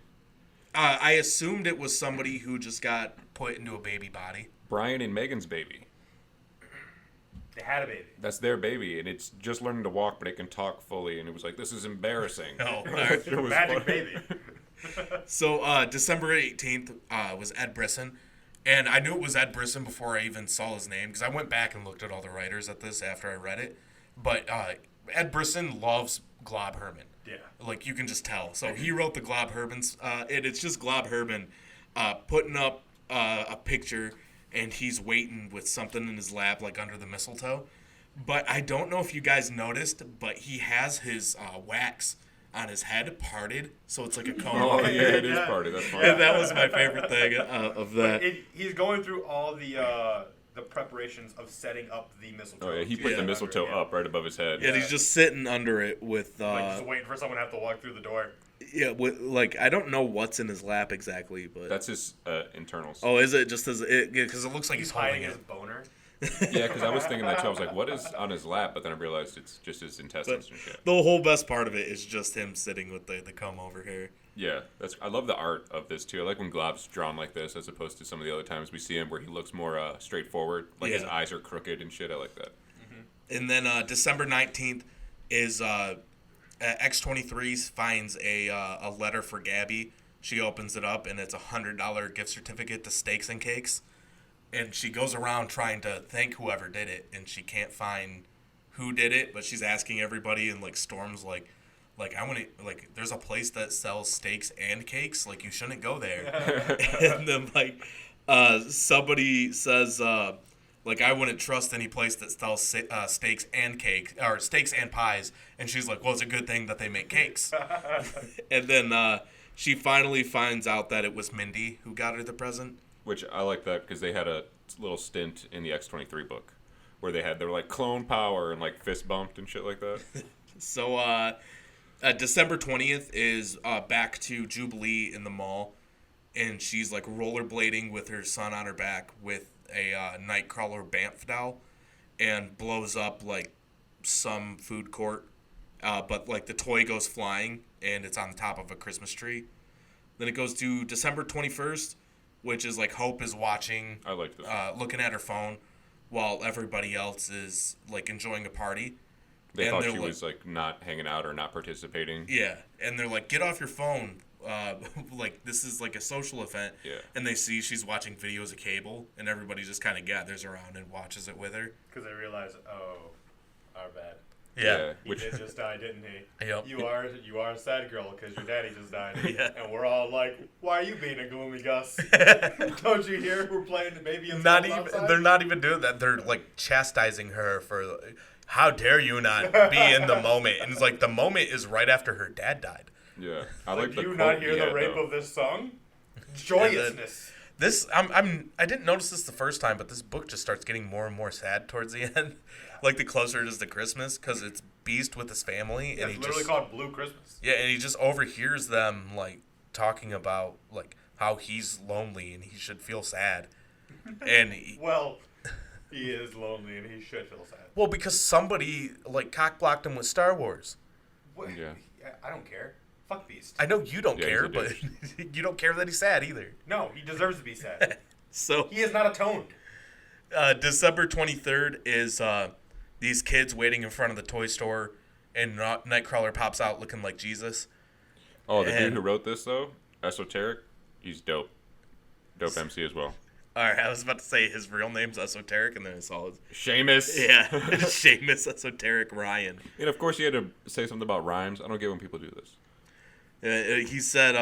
I assumed it was somebody who just got put into a baby body. Brian and Megan's baby. They had a baby. That's their baby, and it's just learning to walk, but it can talk fully, and it was like, this is embarrassing. Oh, It was Magic fun. baby. So December 18th was Ed Brisson, and I knew it was Ed Brisson before I even saw his name, because I went back and looked at all the writers at this after I read it. But Ed Brisson loves Glob Herman. Yeah. Like, you can just tell. So he wrote the Glob Hermans, and it's just Glob Herman putting up a picture, and he's waiting with something in his lap, like under the mistletoe. But I don't know if you guys noticed, but he has his wax on his head parted, so it's like a cone. Oh, yeah, it is Yeah. party. That's fun. And that was my favorite thing of that. He's going through all the preparations of setting up the mistletoe. Oh, yeah, he put the mistletoe up right above his head. Yeah, he's just sitting under it with Like just waiting for someone to have to walk through the door. yeah, with like I don't know what's in his lap exactly, but That's his internals. oh, is it just as it? Because it looks like he's holding Hiding it. his boner. Yeah, because I was thinking that too. I was like, what is on his lap? But then I realized it's just his intestines But and shit. the whole best part of it is just him sitting with the comb over here. Yeah, I love the art of this too. I like when Glob's drawn like this as opposed to some of the other times we see him where he looks more straightforward. Like his Yeah. eyes are crooked and shit. I like that. And then December 19th is X-23 finds a letter for Gabby. She opens it up, and it's a $100 gift certificate to Steaks and Cakes. And she goes around trying to thank whoever did it, and she can't find who did it, but she's asking everybody, and like Storm's like I want to, like, there's a place that sells steaks and cakes, like you shouldn't go there. And then like somebody says like I wouldn't trust any place that sells steaks and cake or steaks and pies, and she's like, well, it's a good thing that they make cakes. And then she finally finds out that it was Mindy who got her the present. Which I like that because they had a little stint in the X-23 book where they were like clone power and like fist bumped and shit like that. So December 20th is back to Jubilee in the mall, and she's like rollerblading with her son on her back with a Nightcrawler Banff doll, and blows up like some food court, but like the toy goes flying and it's on the top of a Christmas tree. Then it goes to December 21st, which is like Hope is watching, I like this. looking at her phone while everybody else is like enjoying a party. They and thought they're she like- was like not hanging out or not participating. Yeah, and they're like, get off your phone. Like, this is like a social event. Yeah. And they see she's watching videos of Cable, and everybody just kind of gathers around and watches it with her. Because they realize, oh, our bad. Yeah. He Which did just die, didn't he? Yep. You are a sad girl because your daddy just died. Yeah. And we're all like, why are you being a gloomy Gus? Don't you hear we're playing the baby and Not stuff even. outside? They're not even doing that. They're like chastising her for, how dare you not be in the moment? And it's like the moment is right after her dad died. yeah, I Like, like the do you quote not hear he the had, rape though. of this song? Joyousness. I didn't notice this the first time, but this book just starts getting more and more sad towards the end. Like the closer it is to Christmas, because it's Beast with his family, Yeah, and it's literally called Blue Christmas. yeah, and he just overhears them like talking about like how he's lonely and he should feel sad, and Well, he is lonely and he should feel sad. well, because somebody like cock blocked him with Star Wars. What? Yeah. I don't care. Fuck Beast. I know you don't Yeah, care, he's a but you don't care that he's sad either. No, he deserves to be sad. So He is not atoned. December 23rd is these kids waiting in front of the toy store, and Nightcrawler pops out looking like Jesus. Oh, the dude And- who wrote this though, Esoteric, he's dope. Dope MC as well. All right, I was about to say his real name's Esoteric, and then I saw his Seamus. yeah, Seamus Esoteric Ryan. And of course, he had to say something about rhymes. I don't get when people do this. He said,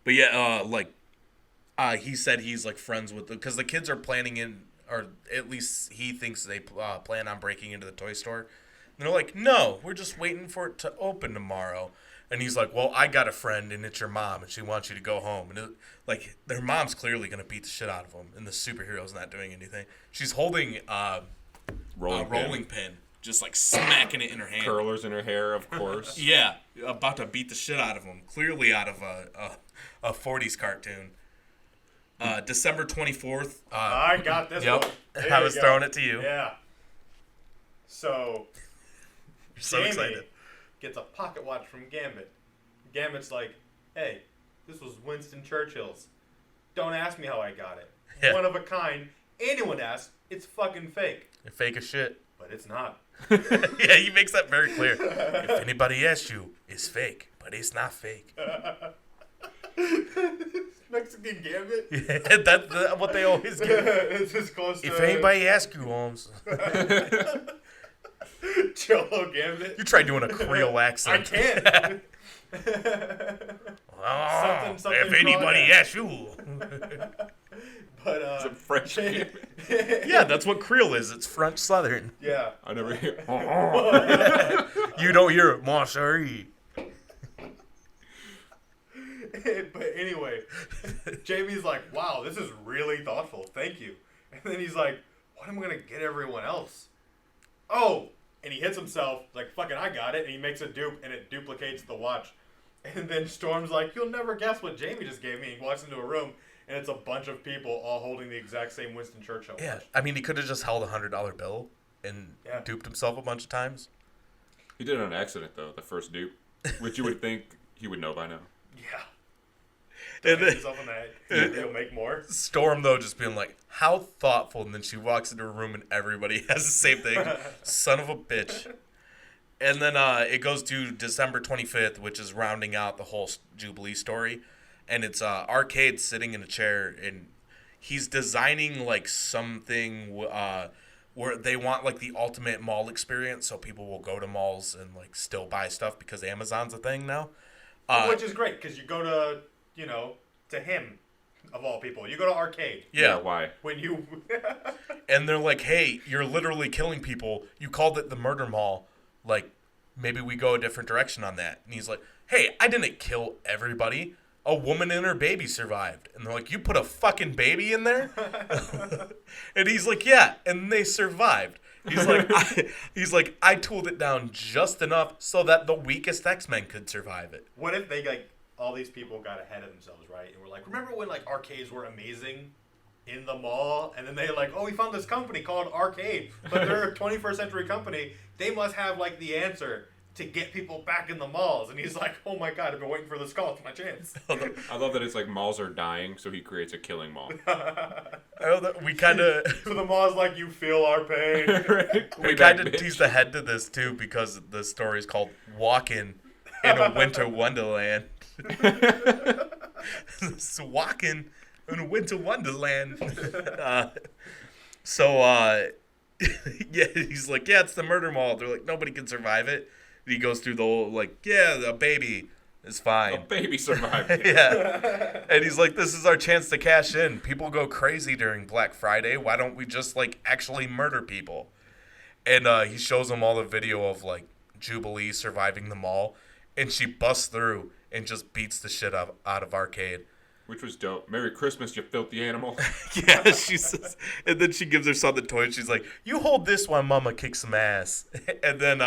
but yeah, he said he's like friends with because the kids are planning in, or at least he thinks they plan on breaking into the toy store. And they're like, no, we're just waiting for it to open tomorrow. And he's like, well, I got a friend, and it's your mom, and she wants you to go home. And like, their mom's clearly gonna beat the shit out of him, and the superhero's not doing anything. She's holding rolling pin, just like smacking it in her hand. Curlers in her hair, of course. Yeah, about to beat the shit out of him. Clearly out of a 40s cartoon. December 24th. I got this Yep, one. There I you was go. throwing it to you. Yeah. So, You're so Jamie excited. gets a pocket watch from Gambit. Gambit's like, hey, this was Winston Churchill's. Don't ask me how I got it. Yeah. One of a kind. Anyone asks, it's fucking fake. You're fake as shit. But it's not. Yeah, he makes that very clear. If anybody asks you, it's fake, but it's not fake. Mexican Gambit? Yeah, that's what they always give. It's as close to If anybody asks you, Holmes, Cholo Gambit. you try doing a Creole I accent. can't. Oh, something if anybody wrong. asks you. But, It's a French game. Yeah, that's what Creole is. It's French Southern. Yeah. I never hear. You don't hear it, mon chéri. But anyway, Jamie's like, wow, this is really thoughtful. Thank you. And then he's like, what am I going to get everyone else? Oh, and he hits himself, like, fucking, I got it. And he makes a dupe, and it duplicates the watch. And then Storm's like, you'll never guess what Jamie just gave me. He walks into a room, and it's a bunch of people all holding the exact same Winston Churchill Yeah, watch. I mean, he could have just held a $100 bill and Yeah. duped himself a bunch of times. He did it on accident though. The first dupe, which you would think he would know by now. Yeah. And Hit then himself in the head. He'll make more. Storm, though, just being like, how thoughtful. And then she walks into a room and everybody has the same thing. Son of a bitch. And then it goes to December 25th, which is rounding out the whole Jubilee story. And it's Arcade sitting in a chair, and he's designing, like, something where they want, like, the ultimate mall experience, so people will go to malls and, like, still buy stuff because Amazon's a thing now. Which is great, because you go to, you know, to him, of all people. You go to Arcade. Yeah. Why? When you... And they're like, hey, you're literally killing people. You called it the murder mall. Like, maybe we go a different direction on that. And he's like, hey, I didn't kill everybody. A woman and her baby survived. And they're like, you put a fucking baby in there? And he's like, yeah, and they survived. He's like, I tooled it down just enough so that the weakest X-Men could survive it. What if they, like, all these people got ahead of themselves, right? And we're like, remember when, like, arcades were amazing in the mall? And then they like, oh, we found this company called Arcade. But they're a 21st century company. They must have, like, the answer to get people back in the malls. And he's like, oh my God, I've been waiting for this call. It's my chance. I love that it's like malls are dying, so he creates a killing mall. I know that we kind of... So the mall's like, you feel our pain. We kind of teased ahead to this, too, because the story is called Walkin' in a Winter Wonderland. It's walking in a winter wonderland. Yeah, he's like, yeah, it's the murder mall. They're like, nobody can survive it. And he goes through the whole, like, yeah, the baby is A fine. baby survived. Yeah. And he's like, this is our chance to cash in. People go crazy during Black Friday. Why don't we just, like, actually murder people? And he shows them all the video of, like, Jubilee surviving the mall. And she busts through and just beats the shit out of Arcade. Which was dope. Merry Christmas, you filthy animal. Yeah, she says, and then she gives her son the toy. And she's like, "You hold this while Mama kicks some ass." And then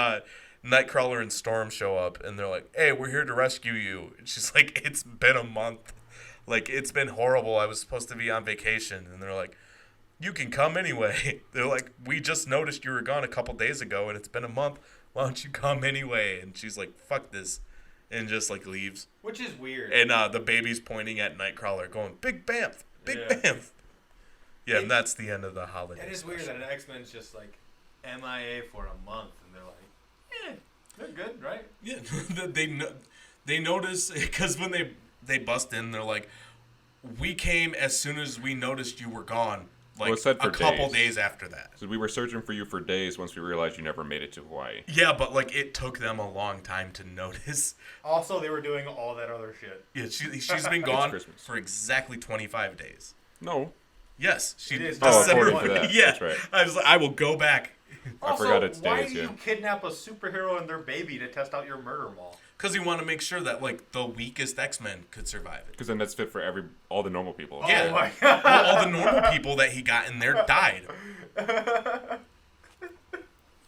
Nightcrawler and Storm show up, and they're like, "Hey, we're here to rescue you." And she's like, "It's been a month. Like, it's been horrible. I was supposed to be on vacation." And they're like, "You can come anyway." They're like, "We just noticed you were gone a couple days ago, and it's been a month. Why don't you come anyway?" And she's like, "Fuck this," and just like leaves. Which is weird. And the baby's pointing at Nightcrawler, going, "Big Bamf, Big Bamf." Yeah, and that's the end of the holiday. It is weird that an X-Men's just like MIA for a month, and they're like, they're good, right? Yeah, they notice, because when they bust in, they're like, "We came as soon as we noticed you were gone." Like, Well, it said for a couple days. days after that. So we were searching for you for days once we realized you never made it to Hawaii. Yeah, but like it took them a long time to notice. Also, they were doing all that other shit. Yeah, she's been gone Christmas. for exactly 25 days. No. Yes, she It is. Oh, December. according to that. Yeah, That's right. I was like, I will go back Also, forgot it's why days, do you yeah. kidnap a superhero and their baby to test out your murder mall? because you want to make sure that like the weakest X-Men could survive it. Because then that's fit for all the normal people. Yeah. Oh my god. Well, all the normal people that he got in there died.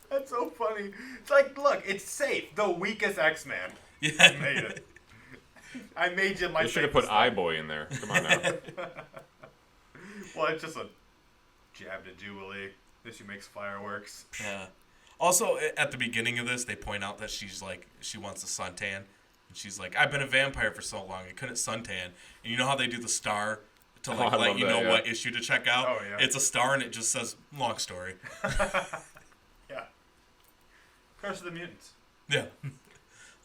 That's so funny. It's like, look, it's safe. The weakest X-Man. Yeah. I made it. I made you my They should have safest put iBoy in there. Come on now. Well, it's just a jab to Jubilee. This she makes fireworks. Yeah. Also, at the beginning of this, they point out that she wants a suntan. And she's like, "I've been a vampire for so long, I couldn't suntan." And you know how they do the star to like I let love you that, know yeah. what issue to check out? Oh, yeah. It's a star and it just says long story. Yeah. Curse of the Mutants. Yeah.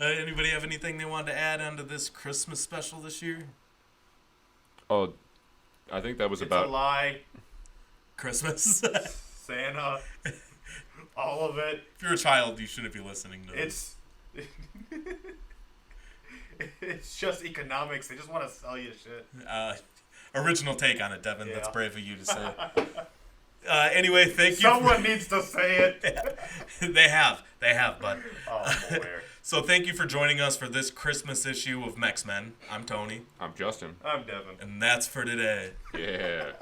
Anybody have anything they wanted to add onto this Christmas special this year? Oh, I think that was It's about. a lie. Christmas? Santa. All of it. If you're a child, you shouldn't be listening to It's it's just economics. They just want to sell you shit. original take on it, Devin. That's Yeah. brave of you to say. Anyway, thank you. Someone needs to say it. They have, bud. Oh boy. So thank you for joining us for this Christmas issue of Mex-Men. I'm Tony, I'm Justin. I'm Devin. and that's for today. Yeah.